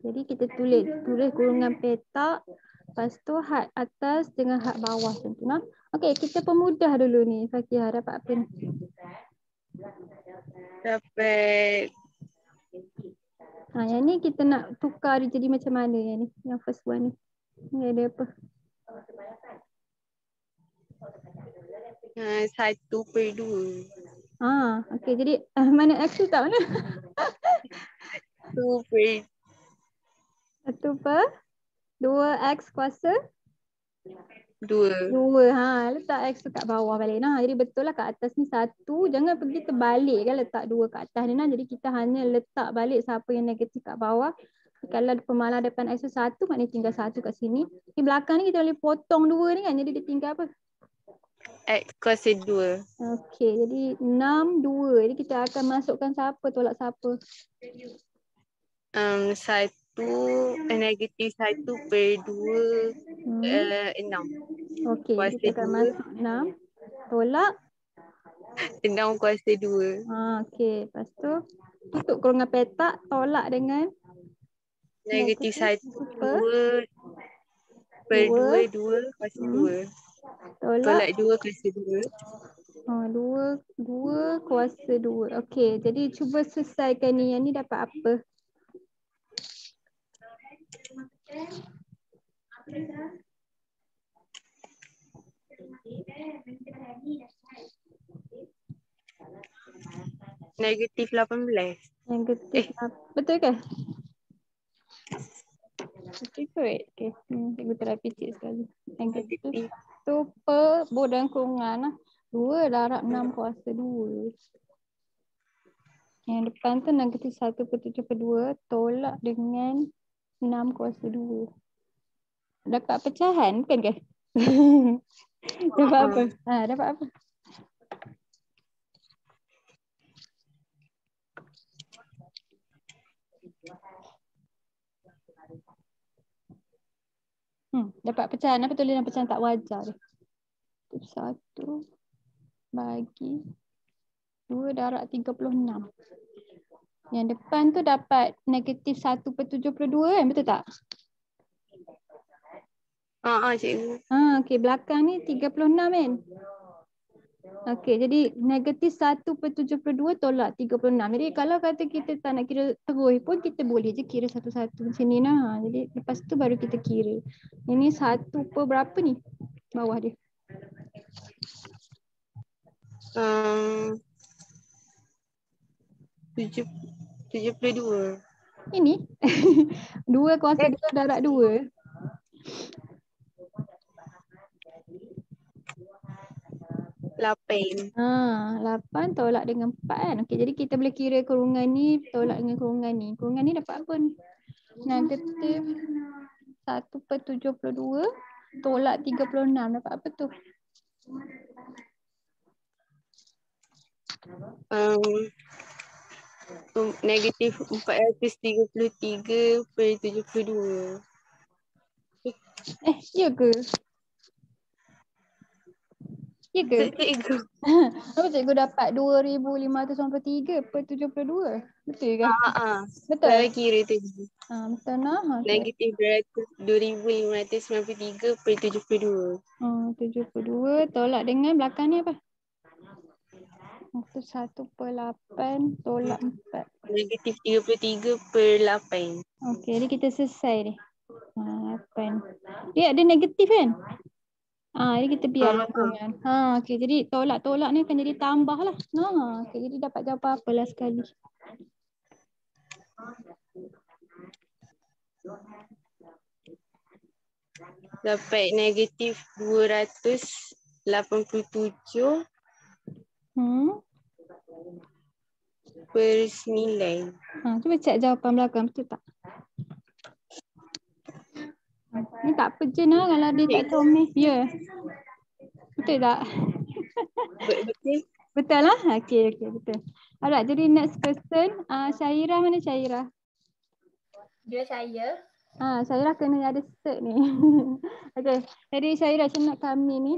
Jadi kita tulis kurungan petak. Lepas tu had atas dengan had bawah macam tu nah. Okey, kita permudah dulu ni. Fakihah dapat apa ni? Dapat Yang ni kita nak tukar dia jadi macam mana yang ni? Yang first one ni. Ni ada apa? 1/2. Okey, jadi mana x tu tak mana? 1/2x kuasa 2. 2. Letak x tu kat bawah balik nah. Jadi betul lah kat atas ni 1. Jangan pergi terbalik kan letak 2 kat atas ni nah. Jadi kita hanya letak balik siapa yang negatif kat bawah. Kalau pemalas depan x tu 1, maknanya tinggal 1 kat sini. Di belakang ni kita boleh potong 2 ni kan. Jadi dia tinggal apa? X kuasa 2. Okey, jadi 6, 2. Jadi kita akan masukkan siapa tolak siapa? 1 negatif 1/2 6. Okey, jadi Kuasa kita akan 2. masuk 6 tolak 6 kuasa 2. okey, lepas tu tutup kurungan petak, tolak dengan Negatif 1 per 2 kuasa 2. tolak Tolak 2 kuasa 2. 2 kuasa 2. Okey, jadi cuba selesaikan ni. Yang ni dapat apa? Negatif 18. Negatif betul ke? Betul kot. Okey, cikgu terapi cik sekali. Negatif tu per bodan kurungan lah. 2 darab 6 kuasa 2. Yang depan tu negatif 1/7/2 tolak dengan 6 kuasa 2. Dapat pecahan bukan ke? Dapat apa? Dapat apa? Dapat pecahan. Apa tulisan pecahan tak wajar dia? 1 bagi 2 darab 36. Yang depan tu dapat negatif 1/72 kan? Betul tak? Cikgu. Okey, belakang ni 36 kan? Okey, jadi negatif 1/72 tolak 36. Jadi kalau kata kita tak nak kira terus pun kita boleh je kira satu-satu macam ni nah. Jadi lepas tu baru kita kira. Ini 1 per berapa ni? Bawah dia. 72. Ini 2 kuasa 2 darab 2. Lapan. 8 tolak dengan 4 kan. Okey, jadi kita boleh kira kurungan ni tolak dengan kurungan ni. Kurungan ni dapat apa ni? Negatif 1/72 tolak 36 dapat apa tu? Negatif 433/72. Ya ke? Ya ke? Cikgu. Apa cikgu dapat 2593/72? Betul ke? Betul? Salah kira tu. Betul nah. Okey. Negatif 2593/72. 72 tolak dengan belakang ni apa? Itu 1/8 tolak 4. Negatif 33/8. Okey, jadi kita selesai ni. 8. Dia ada negatif kan? Jadi kita biar kurungan. Okey, jadi tolak-tolak ni akan jadi tambah lah. Okey, jadi dapat jawapan apa lah sekali. Dapat negatif 287/9. Cuba cek jawapan belakang betul tak? Ni tak apa je nah kalau dia tak comel. Ya. Betul tak? Betul. Betul lah? Okey, betul. Alright, jadi next person. Syairah mana Syairah? Dia saya. Syairah kena ada cert ni. Okey, jadi Syairah macam nak kami ni.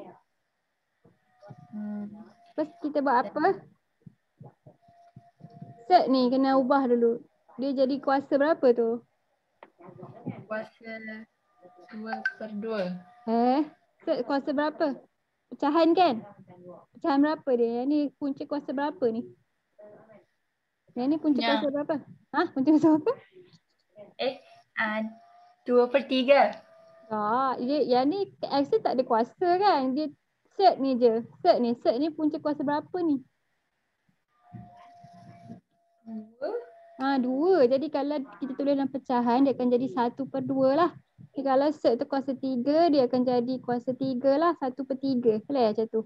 First kita buat apa? Cert ni kena ubah dulu. Dia jadi kuasa berapa tu? Kuasa 2/2. Cert kuasa berapa? Pecahan kan? Pecahan berapa dia? Yang ni punca kuasa berapa ni? Yang ni punca kuasa berapa? Punca kuasa berapa? 2/3. Yang ni X ni tak ada kuasa kan? Dia cert ni je. Cert ni punca kuasa berapa ni? 2. Jadi kalau kita tulis dalam pecahan dia akan jadi 1/2 lah. Jadi kalau cert tu kuasa 3 dia akan jadi kuasa 3 lah. 1/3. Boleh macam tu.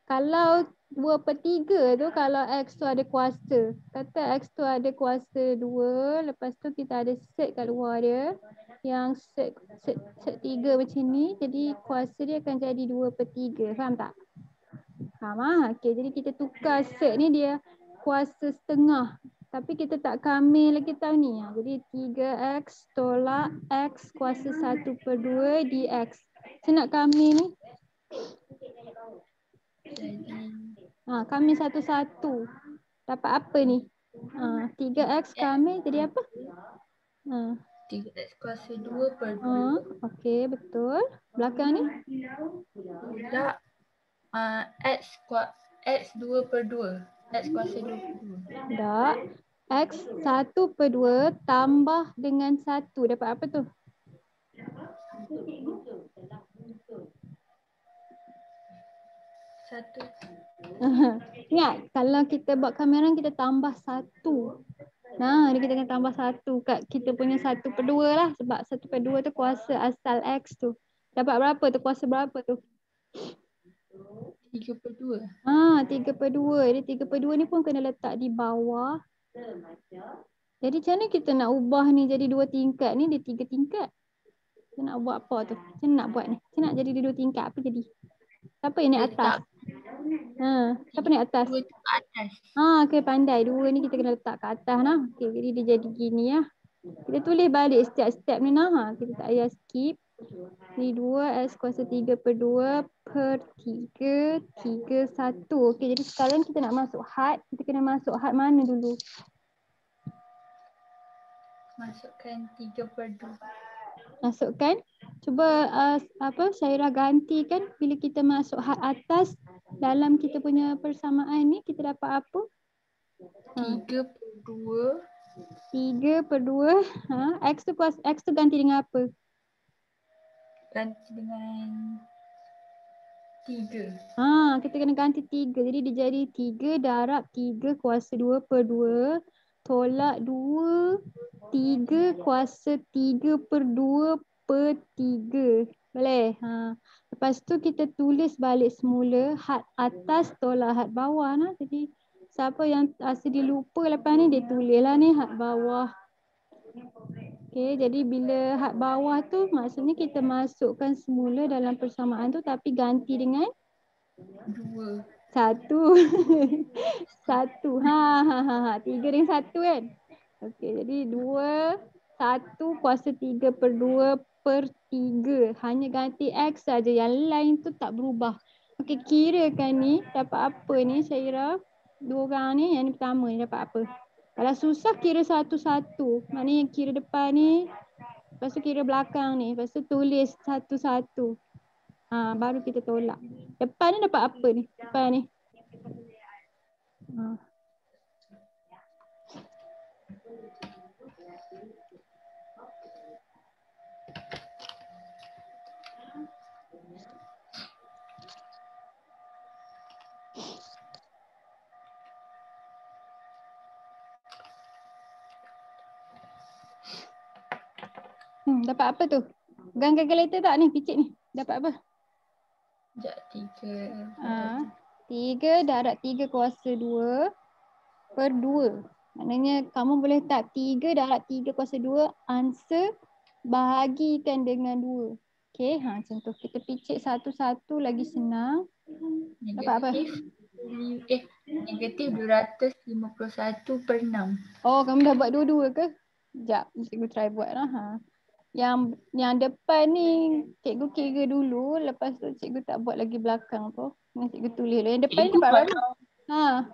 Kalau 2/3 tu kalau X tu ada kuasa. Kata X tu ada kuasa 2. Lepas tu kita ada cert kat luar dia. Yang cert 3 macam ni. Jadi kuasa dia akan jadi 2/3. Faham tak? Faham? Okey, jadi kita tukar cert ni dia kuasa setengah. Tapi kita tak kamil lagi tau ni. Jadi 3X tolak X kuasa 1/2 dx. Saya nak kamil ni. Kamil satu-satu. Dapat apa ni? 3X kamil jadi apa? 3X kuasa 2/2. Okey, betul. Belakang ni? Tolak X 2/2. X kuasa 2/2. Tak. X 1/2 tambah dengan 1. Dapat apa tu? Satu. Ingat, kalau kita buat kamera kita tambah 1. Dia kita akan tambah 1 kat kita punya 1/2 lah. Sebab 1/2 tu kuasa asal X tu. Dapat berapa tu? Kuasa berapa tu? 3/2. 3/2. Jadi 3/2 ni pun kena letak di bawah. Jadi macam mana kita nak ubah ni jadi 2 tingkat ni? Dia 3 tingkat. Kita nak buat apa tu? Macam nak buat ni? Macam nak jadi dia 2 tingkat? Apa jadi? Siapa yang naik atas? Siapa naik atas? 2 tu kat atas. Okay, pandai. 2 ni kita kena letak kat atas nah. Okay, jadi dia jadi gini lah. Kita tulis balik setiap step ni nah. Kita tak payah skip. Ni 2 X kuasa 3/2 per 3, 3, 1. Okay, jadi sekarang kita nak masuk had. Kita kena masuk had mana dulu? Masukkan 3/2. Masukkan. Cuba Syairah gantikan bila kita masuk had atas dalam kita punya persamaan ni kita dapat apa? 3/2. 3/2. X tu ganti dengan apa? Ganti dengan 3. Kita kena ganti 3. Jadi dia jadi 3 darab 3 kuasa 2/2 tolak 2, 3 kuasa 3/2/3. Boleh? Lepas tu kita tulis balik semula had atas tolak had bawah. Jadi siapa yang dia lupa lepas ni dia tulis lah ni had bawah. Okay, jadi bila had bawah tu maksudnya kita masukkan semula dalam persamaan tu tapi ganti dengan 2. 1. 1. 3 dengan 1 kan? Okey, jadi 2, 1 kuasa 3/2/3. Hanya ganti X saja. Yang lain tu tak berubah. Okey, kirakan ni dapat apa ni Syairah? Dua orang ni, yang ni pertama ni dapat apa? Kalau susah kira satu-satu. Maknanya kira depan ni, lepas tu kira belakang ni. Lepas tu tulis satu-satu. Baru kita tolak. Depan ni dapat apa ni? Depan ni. Dapat apa tu? Pegang calculator tak ni? Picit ni. Dapat apa? Sekejap, 3. 3 darab 3 kuasa 2/2. Maknanya kamu boleh tak 3 darab 3 kuasa 2 answer bahagikan dengan 2. Okey, macam tu. Kita picit satu-satu lagi senang. Dapat apa? Negatif 251/6. Oh, kamu dah buat dua-dua ke? Sekejap, cikgu try buat lah. Yang depan ni cikgu kira dulu, lepas tu cikgu tak buat lagi belakang tu. Cikgu tulis dulu. Yang depan ni dapat berapa?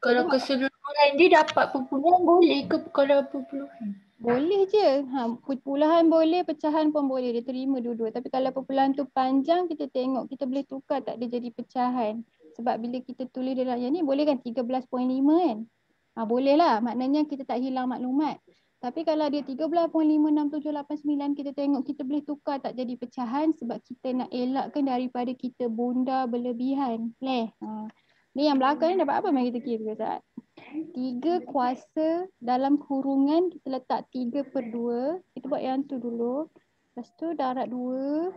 Kalau keseluruhan dia dapat perpuluhan boleh ke kalau perpuluhan? Boleh je. Perpuluhan boleh, pecahan pun boleh. Dia terima dua-dua. Tapi kalau perpuluhan tu panjang, kita tengok kita boleh tukar tak dia jadi pecahan. Sebab bila kita tulis dalam yang ni, boleh kan 13.5 kan? Boleh lah. Maknanya kita tak hilang maklumat. Tapi kalau dia 13.56789, kita tengok kita boleh tukar tak jadi pecahan sebab kita nak elakkan daripada kita bunda berlebihan. Ni yang belakang ni dapat apa? Mari kita kira Ustaz. 3 kuasa dalam kurungan kita letak 3/2. Kita buat yang tu dulu. Lepas tu darab 2.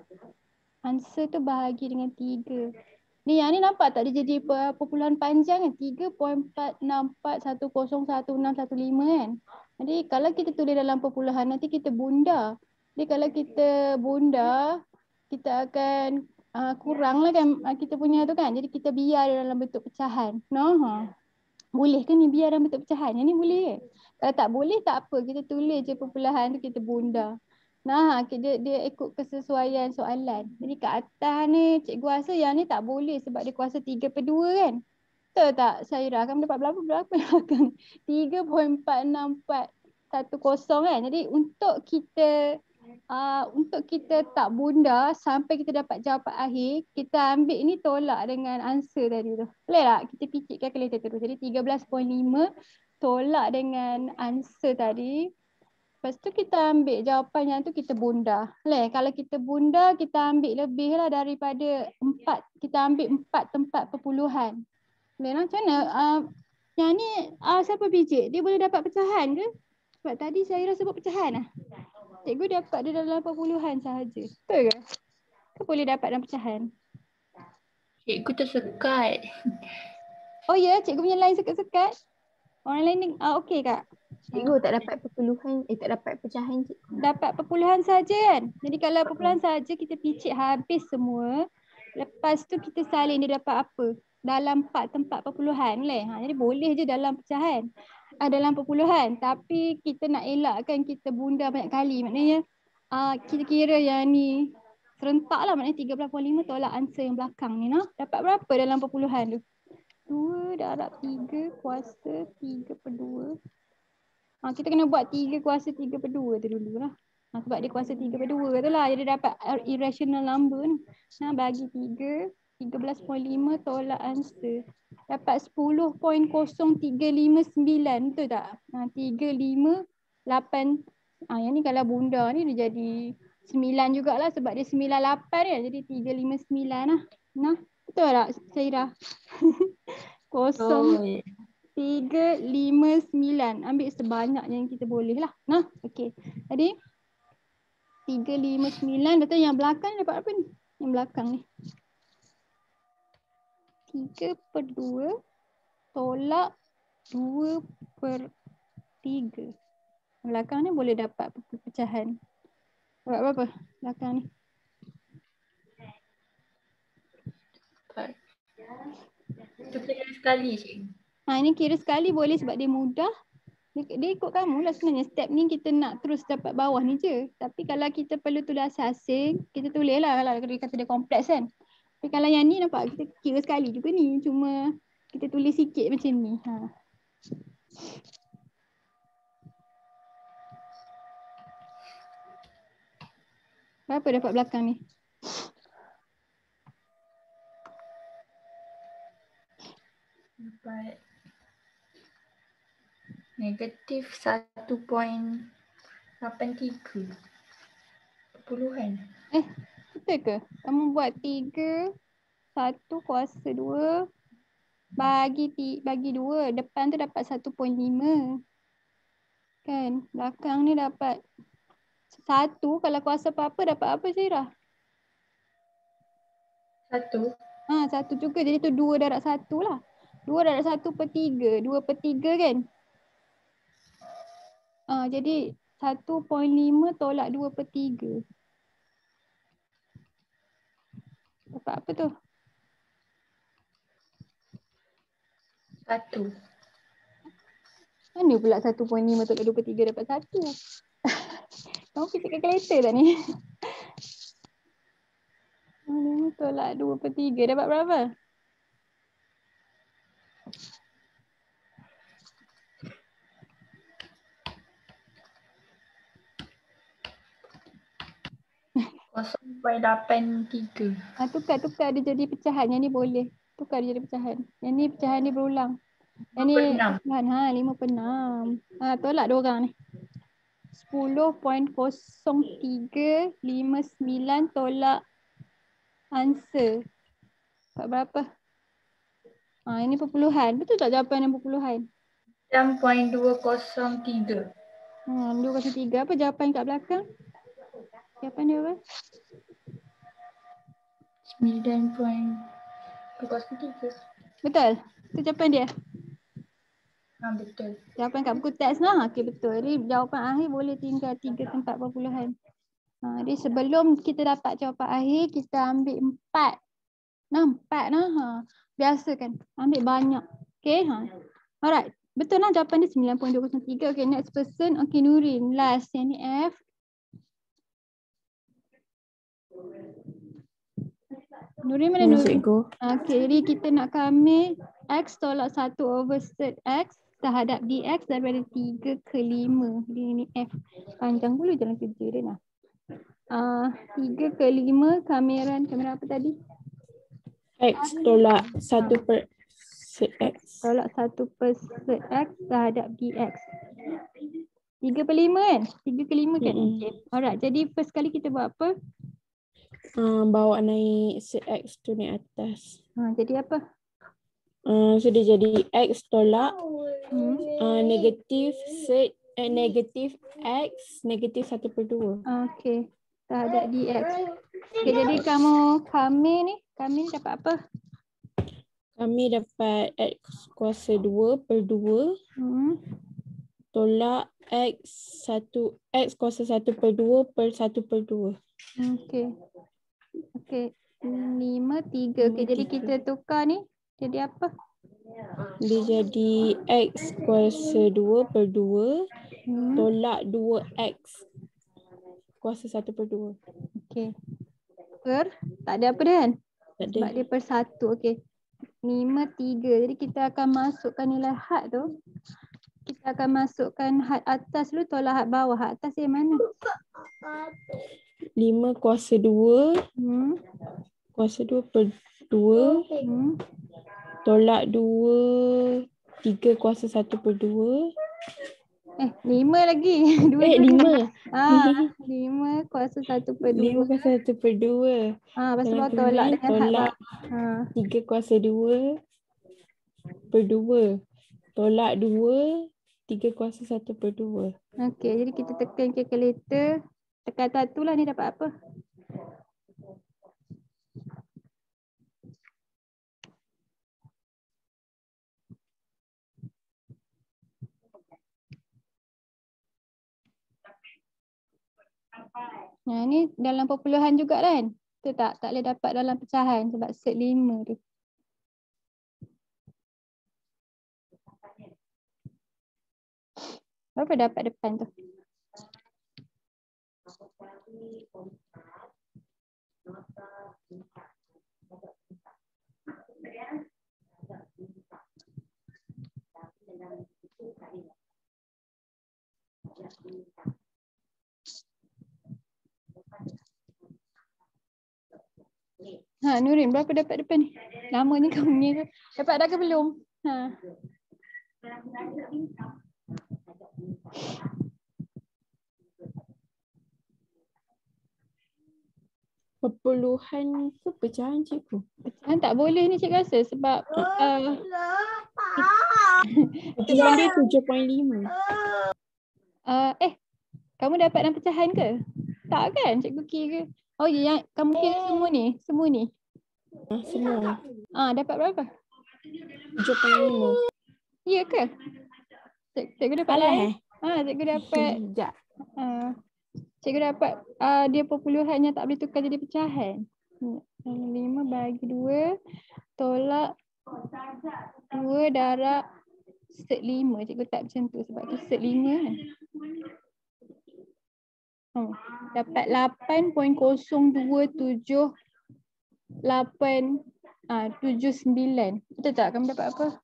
Answer tu bahagi dengan 3. Ni yang ni nampak tak dia jadi perpuluhan panjang kan? 3.464101615 kan? Jadi kalau kita tulis dalam perpuluhan nanti kita bunda. Jadi kalau kita bunda, kita akan kurang lah kan kita punya tu kan. Jadi kita biar dalam bentuk pecahan. Boleh ke ni biar dalam bentuk pecahan? Yang ni boleh ke? Kalau tak boleh tak apa. Kita tulis je perpuluhan tu kita bunda. Dia ikut kesesuaian soalan. Jadi kat atas ni cikgu rasa yang ni tak boleh sebab dia kuasa 3/2 kan? Betul tak Syairah? Kamu dapat berapa belakang? 3.46410 kan? Jadi untuk kita tak bunda sampai kita dapat jawapan akhir, kita ambil ni tolak dengan answer tadi tu. Boleh tak? Kita picit calculator terus. Jadi 13.5 tolak dengan answer tadi. Lepas tu kita ambil jawapan yang tu kita bunda. Kalau kita bunda, kita ambil lebih lah daripada 4. Kita ambil 4 tempat perpuluhan. Macam mana? Yang ni siapa picit? Dia boleh dapat pecahan ke? Sebab tadi saya rasa sebut pecahan lah. Cikgu dapat dia dalam perpuluhan sahaja. Betul ke? Ke boleh dapat dalam pecahan? Cikgu tersekat. Oh ya, cikgu punya line sekat-sekat. Orang lain ni okey kak? Cikgu tak dapat perpuluhan, tak dapat pecahan cikgu. Dapat perpuluhan saja kan? Jadi kalau perpuluhan saja kita picit habis semua. Lepas tu kita salin dia dapat apa? Dalam 4 tempat perpuluhan. Jadi boleh je dalam pecahan. Dalam perpuluhan. Tapi kita nak elakkan kita bunda banyak kali. Maknanya kita kira yang ni serentak lah. Maknanya 13.5 tolak answer yang belakang ni. Dapat berapa dalam perpuluhan tu? 2 darab 3 kuasa 3/2. Kita kena buat 3 kuasa 3/2 tu dulu lah. Sebab dia kuasa 3/2 tu lah. Jadi dapat irrational number ni. Bagi 3, 13.5 tolak answer. Dapat 10.0359. Betul tak? 358. Yang ni kalau bunda ni dia jadi 9 jugalah sebab dia 98 kan. Jadi 359 lah. Betul tak Syairah? Kosong. 359. Ambil sebanyak yang kita boleh lah. Nah, okey. Jadi 359. Betul yang belakang dapat apa ni? Yang belakang ni. 3/2 tolak 2/3. Belakang ni boleh dapat pecahan. Dapat berapa belakang ni? Itu kira sekali cikgu. Ini kira sekali boleh sebab dia mudah. Dia ikut kamu lah sebenarnya. Step ni kita nak terus dapat bawah ni je. Tapi kalau kita perlu tulis asing, kita tulis lah kalau dia kata dia kompleks kan. Tapi kalau yang ni nampak kita kira sekali juga ni. Cuma kita tulis sikit macam ni. Berapa dapat belakang ni? Dapat negatif 1.83 perpuluhan. Betul ke? Kamu buat 3, 1 kuasa 2 bagi 2. Depan tu dapat 1.5. Kan? Belakang ni dapat 1. Kalau kuasa apa-apa dapat apa Zairah? 1. 1 juga. Jadi tu 2 darab 1 lah. 2 darab 1/3. 2/3 kan? Jadi 1.5 tolak 2/3. Dapat apa tu? 1. Mana pula 1.5 tolak 2/3 dapat 1? Kamu fikir kalkulator tak ni? 5 tolak 2/3 dapat berapa? Kosong 0.83. Tukar dia jadi pecahan. Yang ni boleh. Tukar dia jadi pecahan. Yang ni pecahan ni berulang. Yang ni 5/6. pecahan 5/6. Tolak dua orang ni. 10.0359 tolak answer. Dapat berapa? Ini perpuluhan. Betul tak jawapan yang perpuluhan? 6.203. 203. Apa jawapan kat belakang? Jawapan dia apa? 9.203. Betul? Itu jawapan dia? Betul. Jawapan kat buku teks lah. Okey, betul. Jadi jawapan akhir boleh tinggal 3 tempat perpuluhan. Jadi sebelum kita dapat jawapan akhir, kita ambil 4. 4 lah. Biasa kan? Ambil banyak. Okay. Alright. Betul lah jawapan dia 9.203. Okay, next person. Okay, Nurin. Last. Yang ni F. Nurin mana Nurin? Okay, jadi kita nak ambil X tolak 1/3 X terhadap DX daripada 3/5. Jadi ini F. Panjang dulu jalan kerja dia nak. 3/5 kamera apa tadi? X tolak 1/X. Tolak 1/X terhadap DX. 3/5 kan? 3/5 kan? Okay. Alright, jadi first kali kita buat apa? Bawa naik set X tu naik atas. Jadi apa? So dia jadi X tolak negatif set negatif X negatif 1/2. Okay. Terhadap DX. Okay, jadi kami ni dapat apa? Kami dapat X kuasa 2/2 tolak X kuasa 1/2 per 1/2. Okay. 5/3. Okay, jadi kita tukar ni. Jadi apa? Dia jadi X kuasa 2/2 tolak 2X kuasa 1/2. Okay. Tak ada apa dia kan? Tak ada. Sebab dia per 1. Okay. 5/3. Jadi kita akan masukkan nilai had tu. Kita akan masukkan had atas dulu tolak had bawah. Had atas yang mana? 5 kuasa 2 kuasa 2/2 tolak 2 3 kuasa 1/2. 5 lagi. 5. 5 kuasa 1/2. 5 kuasa 1/2. Lepas tu tolak dengan had bawah. 3 kuasa 2/2. Tolak 2, 3/1/2. Okey, jadi kita tekan calculator. Tekan 1 lah ni dapat apa? Nah, ni dalam perpuluhan juga kan? Betul tak? Tak boleh dapat dalam pecahan sebab set 5 tu. Berapa dapat depan tu? Ha, Nurin, berapa dapat depan ni? Lama ni kamu ni. Dapat dah ke belum? Ha. Perpuluhan ke pecahan cikgu? Pecahan tak boleh ni cikgu rasa sebab Pecahan dia 7.5. kamu dapat dalam pecahan ke? Tak kan cikgu kira. Oh ya, yang kamu kira semua ni? Semua ni? Semua. Dapat berapa? 7.5. Ya ke? Cikgu dapat Salah cikgu dapat Sekejap. cikgu dapat dia perpuluhannya tak boleh tukar jadi pecahan. 5 bagi 2 tolak 2 darab set 5. Cikgu tak macam tu sebab tu set 5 kan. Dapat 8.027 79. Betul tak? Kamu dapat apa?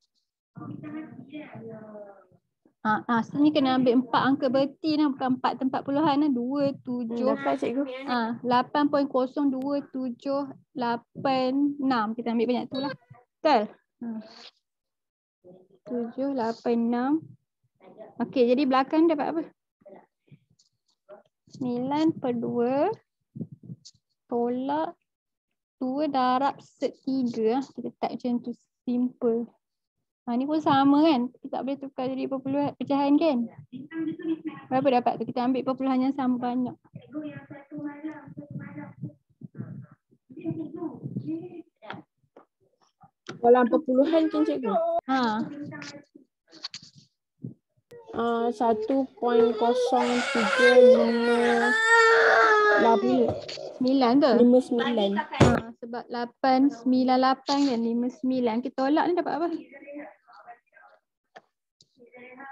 Sini kena ambil 4 angka berti lah, bukan 4 tempat puluhan lah. 2, 7. Dapat cikgu. 8.02786. Kita ambil banyak tu lah. Betul? 786. Okey, jadi belakang dapat apa? 9/2 tolak 2 darab set 3. Kita type macam tu, simple. Ni pun sama kan? Kita tak boleh tukar jadi perpuluhan pecahan kan? Berapa dapat tu? Kita ambil perpuluhan yang sama banyak. Dalam perpuluhan kan cikgu? 9 tu? 59. Sebab 898 kan? 59. Kita tolak ni dapat apa?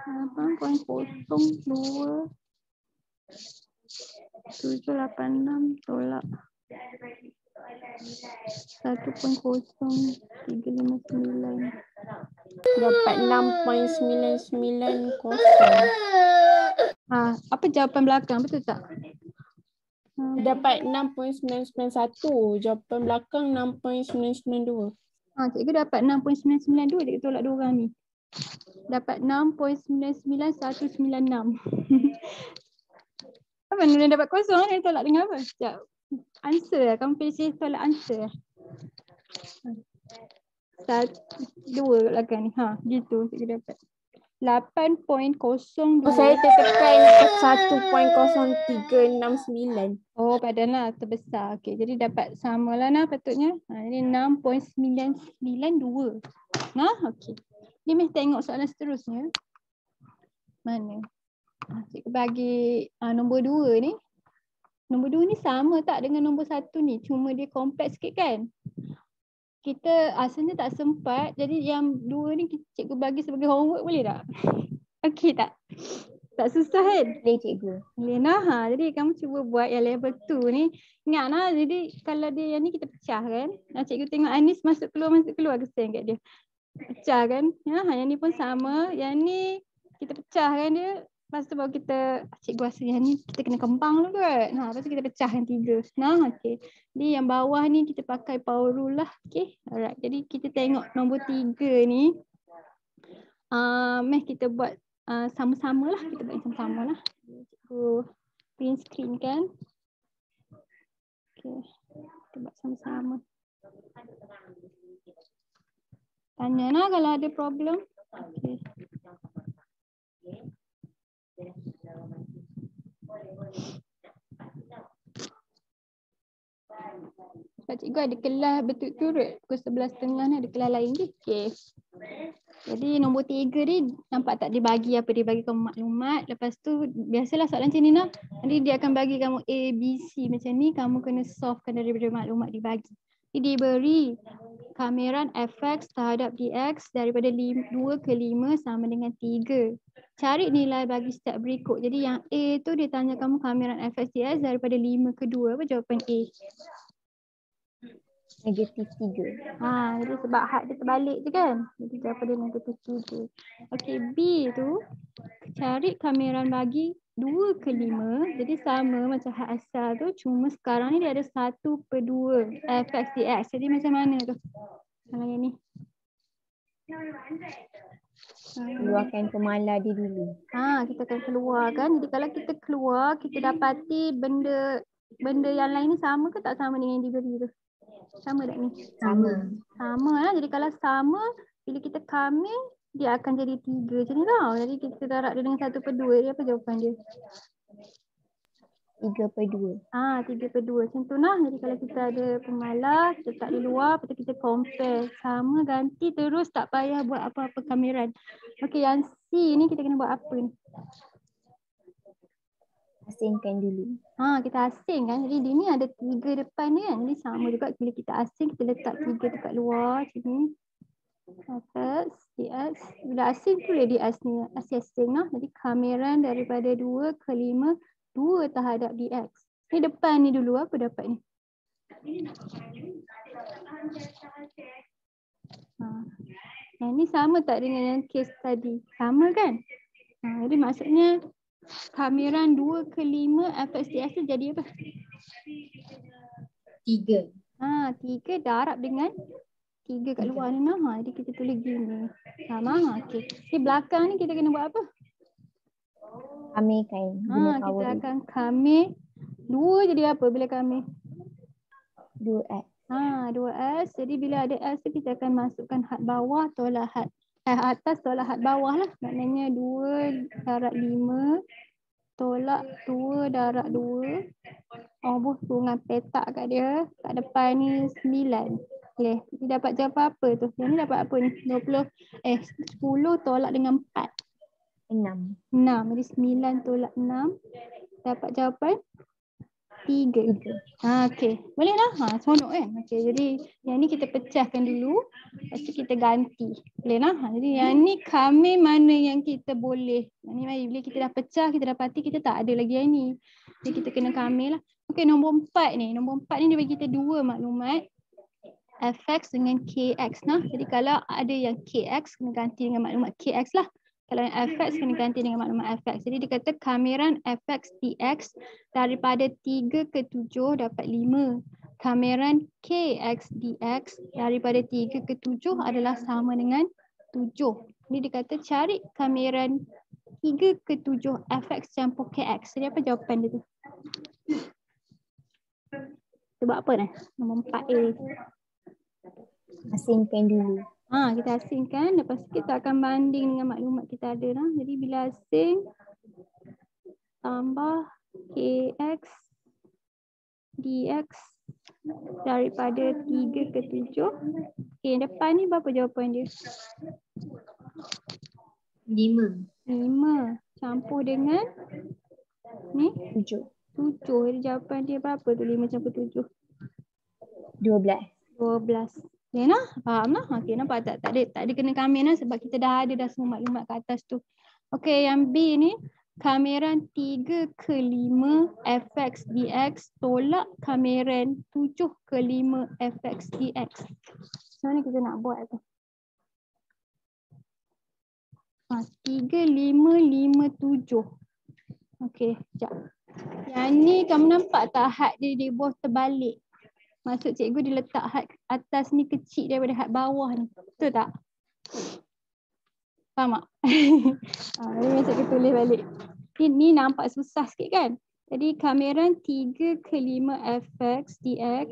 8.02 786 tolak 1.0359. Dapat 6.990. Apa jawapan belakang? Betul tak? Dapat 6.991. Jawapan belakang 6.992. Cikgu dapat 6.992. Cikgu tolak 2 orang ni. Dapat 6.99196. Apa Nurin dapat kosong? Dia tolak dengan apa? Sekejap. Answer lah. Kamu pilih tolak answer lah. 2 kat belakang ni. Gitu cikgu dapat. 8.02. Saya tertekan 1.0369. Oh, padahal terbesar. Okey, jadi dapat samalah nah patutnya. Ini 6.992. Okey. Ni meh tengok soalan seterusnya. Mana? Cikgu bagi nombor 2 ni. Nombor 2 ni sama tak dengan nombor 1 ni? Cuma dia kompleks sikit kan? Kita asalnya tak sempat. Jadi yang 2 ni cikgu bagi sebagai homework, boleh tak? Okey tak? Tak susah kan? Boleh cikgu. Boleh nah. Jadi kamu cuba buat yang level 2 ni. Ingat nah, jadi kalau dia yang ni kita pecah kan? Cikgu tengok Anis masuk keluar kesian kat dia. Pecah kan? Yang ni pun sama. Yang ni kita pecah kan dia. Lepas tu baru kita, cikgu rasa yang ni kita kena kembang dulu kot. Lepas tu kita pecah yang 3. Okey. Jadi yang bawah ni kita pakai power rule lah. Okey. Alright. Jadi kita tengok nombor 3 ni. Meh kita buat sama-sama lah. Kita buat sama-sama lah. Cikgu print screen kan. Okey. Kita buat sama-sama. Tanya lah kalau ada problem. Okey. Sebab cikgu ada kelas berturut-turut. Pukul 11.30 ni ada kelas lain ke? Okay. Jadi nombor 3 ni nampak tak dia bagi apa? Dia bagi kamu maklumat. Lepas tu biasalah soalan macam ni nak. Nanti dia akan bagi kamu A, B, C macam ni. Kamu kena solvekan daripada maklumat dibagi. Jadi diberi kameran fx terhadap dx daripada 2 ke 5 sama dengan 3. Cari nilai bagi step berikut. Jadi yang A tu dia tanya kamu kameran fx dx daripada 5 ke 2. Apa jawapan A? Negatif 3. Jadi sebab had dia terbalik je kan. Jadi jawapan dia negatif 3. Okey, B tu cari kameran bagi 2 ke 5. Jadi sama macam had asal tu. Cuma sekarang ni dia ada 1/2 fx dx. Jadi macam mana tu? Kalau yang ni. Keluarkan pemala dia dulu. Kita akan keluarkan. Jadi kalau kita keluar, kita dapati benda yang lain ni sama ke tak sama dengan yang diberi tu? Sama tak ni? Sama lah. Jadi kalau sama, bila kita kamil, dia akan jadi 3 macam ni tau. Jadi kita darab dia dengan 1/2. Dia apa jawapan dia? 3/2. 3/2 macam tu lah. Jadi kalau kita ada pemalas, kita letak di luar, lepas tu kita compare. Sama, ganti terus, tak payah buat apa-apa kameran. Okey, yang C ni kita kena buat apa ni? Asingkan dulu. Kita asing kan. Jadi dia ni ada 3 depan ni kan. Jadi sama juga bila kita asing, kita letak 3 dekat luar macam ni. Fx, dx. Bila asing tu dia asing lah. Jadi kameran daripada 2 ke 5, 2 terhadap dx. Ni depan ni dulu, apa dapat ni? Yang ni sama tak dengan yang case tadi? Sama kan? Jadi maksudnya kameran 2 ke 5 fx dx tu jadi apa? 3. 3 darab dengan 3 kat luar ni nah. Jadi kita tulis gini. Sama. Okey. Di belakang ni kita kena buat apa? Kamilkan. Guna Kita power akan kamil 2 jadi apa bila kamil? 2x. 2s. Jadi bila ada s tu kita akan masukkan had bawah tolak had atas tolak had bawah lah. Maknanya 2 darab 5 tolak 2 darab 2. Dengan petak kat dia. Kat depan ni 9. Okay. Dia dapat jawapan apa tu? Yang ni dapat apa ni? 10 tolak dengan 4. 6. 6. Jadi 9 tolak 6. Dapat jawapan 3. Okey. Boleh lah? Seronok kan? Okey. Jadi yang ni kita pecahkan dulu. Lepas tu kita ganti. Boleh lah? Jadi yang ni kamil mana yang kita boleh. Yang ni bila kita dah pecah, kita dapati kita tak ada lagi yang ni. Jadi kita kena kamil lah. Okey, nombor 4 ni. Nombor 4 ni dia bagi kita 2 maklumat. Fx dengan kx nah. Jadi kalau ada yang kx kena ganti dengan maklumat kx lah. Kalau yang fx kena ganti dengan maklumat fx. Jadi dia kata kameran fx dx daripada 3 ke 7 dapat 5. Kameran kx dx daripada 3 ke 7 adalah sama dengan 7. Jadi dia kata cari kameran 3 ke 7 fx campur kx. Jadi apa jawapan dia tu? Kita buat apa dah? Nombor 4A. Asingkan dulu. Kita asingkan. Lepas tu kita akan banding dengan maklumat kita ada lah. Jadi bila asing tambah kx dx daripada 3 ke 7. Okay, depan ni berapa jawapan dia? 5. 5 campur dengan ni 7. 7. Jadi jawapan dia berapa tu 5 campur 7? 12. Okay lah, faham lah. Okay, nampak tak? Tak ada kena kamil lah sebab kita dah ada semua maklumat kat atas tu. Okay, yang B ni kameran 3 ke 5 fx dx tolak kameran 7 ke 5 fx dx. Macam mana kita nak buat tu? 3, 5, 5, 7. Okay, sekejap. Yang ni kamu nampak tak had dia di bawah terbalik? Maksud cikgu dia letak had atas ni kecil daripada had bawah ni. Betul tak? Faham tak? Jadi macam kita tulis balik. Ni nampak susah sikit kan? Jadi kameran 3 ke 5 fx dx.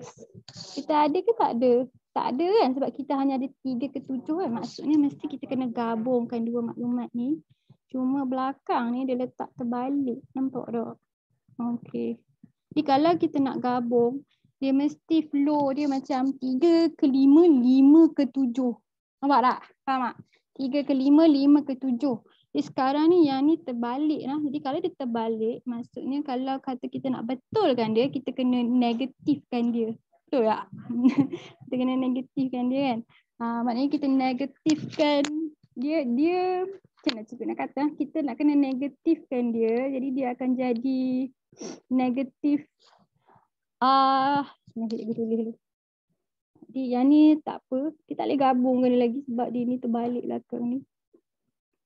Kita ada ke tak ada? Tak ada kan? Sebab kita hanya ada 3 ke 7 kan? Maksudnya mesti kita kena gabungkan dua maklumat ni. Cuma belakang ni dia letak terbalik. Nampak tak? Okey. Jadi kalau kita nak gabung, dia mesti flow dia macam 3 ke 5, 5 ke 7. Nampak tak? Faham tak? 3 ke 5, 5 ke 7. Jadi sekarang ni yang ni terbalik lah. Jadi kalau dia terbalik, maksudnya kalau kata kita nak betulkan dia, kita kena negatifkan dia. Betul tak? Kita kena negatifkan dia kan. Maknanya kita negatifkan dia macam nak cikgu nak kata, kita nak kena negatifkan dia. Jadi dia akan jadi negatif. Cikgu tulis dulu. Jadi yang ni tak apa. Kita tak boleh gabungkan dia lagi sebab dia ni terbalik belakang ni.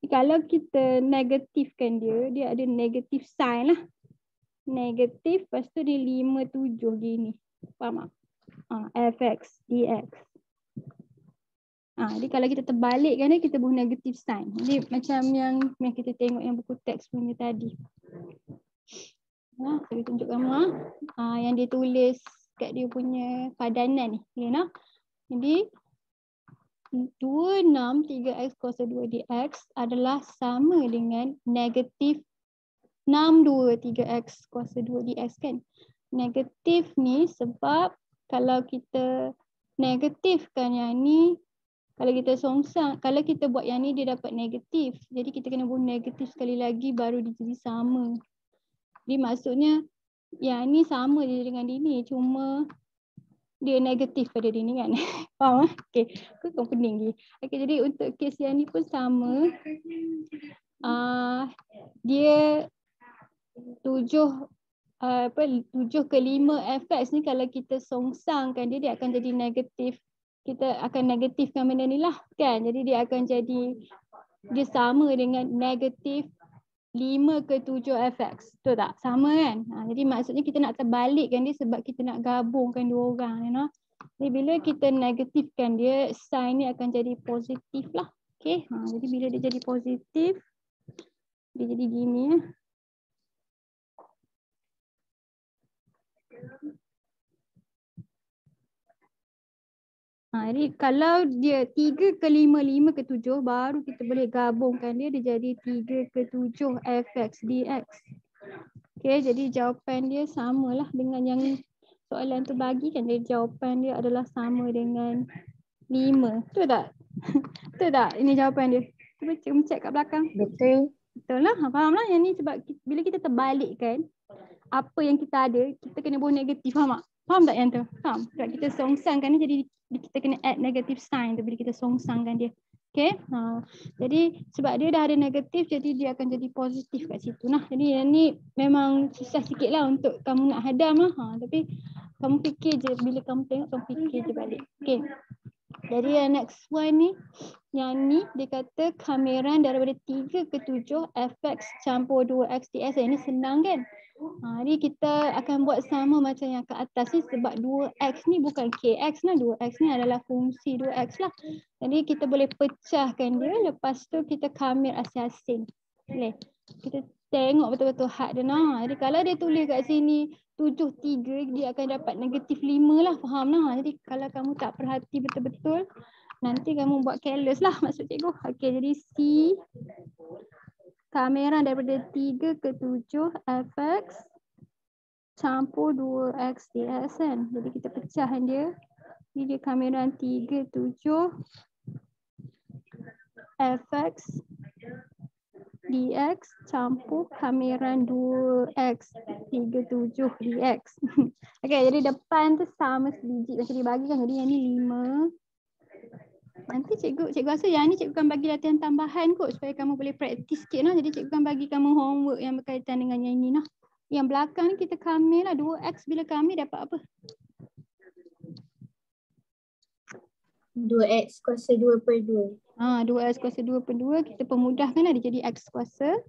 Kalau kita negatifkan dia, dia ada negatif sign lah. Negatif, lepas tu dia 5, 7 gini. Faham tak? Fx, dx. Jadi kalau kita terbalikkan dia, kita buat negatif sign. Jadi macam yang kita tengok yang buku teks punya tadi. Saya tunjuk kamu. Yang dia tulis kat dia punya padanan ni. Jadi 26 3x kuasa 2 dx adalah sama dengan negatif 62 3x kuasa 2 dx kan. Negatif ni sebab kalau kita negatifkan yang ni, kalau kita songsang, kalau kita buat yang ni dia dapat negatif. Jadi kita kena buat negatif sekali lagi baru dia jadi sama. Jadi maksudnya yang ni sama je dengan dia ni, cuma dia negatif pada dia ni kan. Faham? Okay. Kau pening je. Okay, jadi untuk kes yang ni pun sama. Dia 7 ke 5 fx ni kalau kita songsangkan dia akan jadi negatif. Kita akan negatifkan benda ni lah kan. Jadi dia akan jadi, dia sama dengan negatif 5 ke 7 fx. Betul tak? Sama kan? Jadi maksudnya kita nak terbalikkan dia sebab kita nak gabungkan dua orang. Jadi bila kita negatifkan dia, sign ni akan jadi positif lah. Okay. Jadi bila dia jadi positif, dia jadi gini. Jadi kalau dia 3 ke 5, 5 ke 7, baru kita boleh gabungkan dia, dia jadi 3 ke 7 fx dx. Okay, jadi jawapan dia samalah dengan yang soalan tu bagi kan. Jadi jawapan dia adalah sama dengan 5. Betul tak? Betul tak? Ini jawapan dia. Cuba cek kat belakang. Betul. Betul lah. Faham lah yang ni sebab bila kita terbalikkan apa yang kita ada, kita kena buat negatif. Faham tak? Faham tak yang tu? Faham? Sebab kita songsangkan ni, jadi kita kena add negative sign tu bila kita songsangkan dia. Okay. Jadi sebab dia dah ada negatif, jadi dia akan jadi positif kat situ. Jadi yang ni memang susah sikit lah untuk kamu nak hadam lah. Tapi kamu fikir je, bila kamu tengok, kamu fikir je balik. Okay. Jadi yang next one ni, yang ni dia kata kameran daripada 3 ke 7 fx campur 2x ds. Ini senang kan? Jadi kita akan buat sama macam yang ke atas ni sebab 2x ni bukan kx lah. 2x ni adalah fungsi 2x lah. Jadi kita boleh pecahkan dia, lepas tu kita kamir asing-asing. Boleh? Kita tengok betul-betul had dia. Jadi kalau dia tulis kat sini 7-3, dia akan dapat negatif 5 lah. Faham lah? Jadi kalau kamu tak perhati betul-betul, nanti kamu buat careless lah maksud cikgu. Okay, jadi C kameran daripada 3 ke 7 fx campur 2x ds kan. Jadi kita pecahkan dia. Jadi dia kameran 3, 7 fx dx campur kameran 2x 3, 7 dx. Okay, jadi depan tu sama sebiji macam dibagi kan. Jadi yang ni 5. Nanti cikgu rasa yang ni cikgu akan bagi latihan tambahan kot supaya kamu boleh praktis sikit lah. Jadi cikgu akan bagi kamu homework yang berkaitan dengan yang ini lah. Yang belakang ni kita kamir lah. 2x bila kamir dapat apa? 2x kuasa 2 per 2. 2x kuasa 2 per 2 kita pemudahkan lah. Dia jadi x kuasa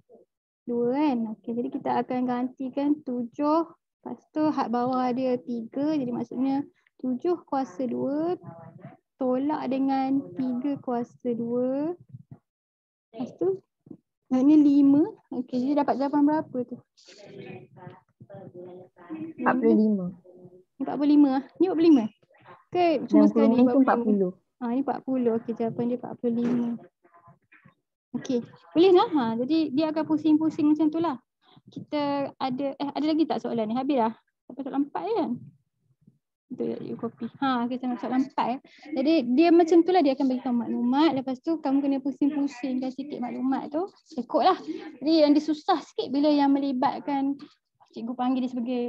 2 kan. Okay, jadi kita akan gantikan 7. Lepas tu hak bawah dia 3. Jadi maksudnya 7 kuasa 2 tolak dengan 3 kuasa 2. Lepas tu ini 5. Okey, jadi dapat jawapan berapa tu? 45. 45 ah. Ni 45. Ke cuma sekali 40. Ni 40. Okey, jawapan dia 45. Okey, boleh lah. Jadi dia akan pusing-pusing macam tu lah. kita ada lagi tak soalan ni? Habis dah? Sampai soalan 4 je kan? Itu you copy. Kita nak soalan 4 ya. Jadi dia macam tu lah, dia akan bagi tahu maklumat. Lepas tu kamu kena pusing-pusingkan sikit maklumat tu. Ikutlah. Jadi yang dia susah sikit bila yang melibatkan cikgu panggil dia sebagai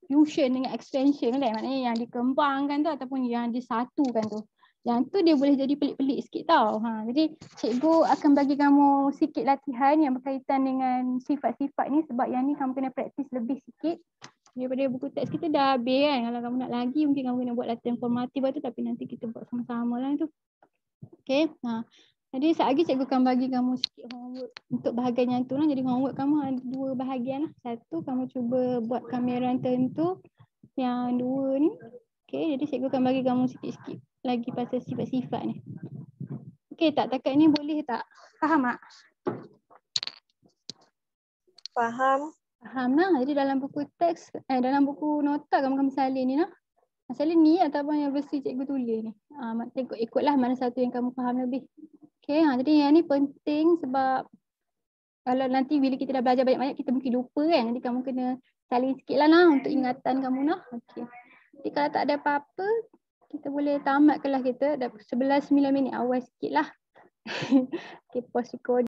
fusion dengan extension kan. Maknanya yang dikembangkan tu ataupun yang disatukan tu. Yang tu dia boleh jadi pelik-pelik sikit tau. Jadi cikgu akan bagi kamu sikit latihan yang berkaitan dengan sifat-sifat ni sebab yang ni kamu kena praktis lebih sikit. Daripada buku teks kita dah habis kan. Kalau kamu nak lagi mungkin kamu kena buat latihan formatif tu, tapi nanti kita buat sama-sama lah tu. Okay. Jadi sekejap lagi cikgu akan bagi kamu sikit homework untuk bahagian yang tu lah. Jadi homework kamu ada 2 bahagian lah. Satu, kamu cuba buat kameran tertentu. Yang 2 ni. Okay, jadi cikgu akan bagi kamu sikit-sikit lagi pasal sifat-sifat ni. Okay tak? Takat ni boleh tak? Faham tak? Faham. Faham lah. Jadi dalam buku teks, dalam buku nota kamu akan bersalin ni lah. Salin ni ataupun yang versi cikgu tulis ni. Ikutlah mana satu yang kamu faham lebih. Okay, jadi yang ni penting sebab kalau nanti bila kita dah belajar banyak-banyak kita mungkin lupa kan. Jadi kamu kena salin sikit lah untuk ingatan kamu lah. Okay. Jadi kalau tak ada apa-apa, kita boleh tamat kelas kita. Dah 11-9 minit awal sikit lah. Okay, pause record.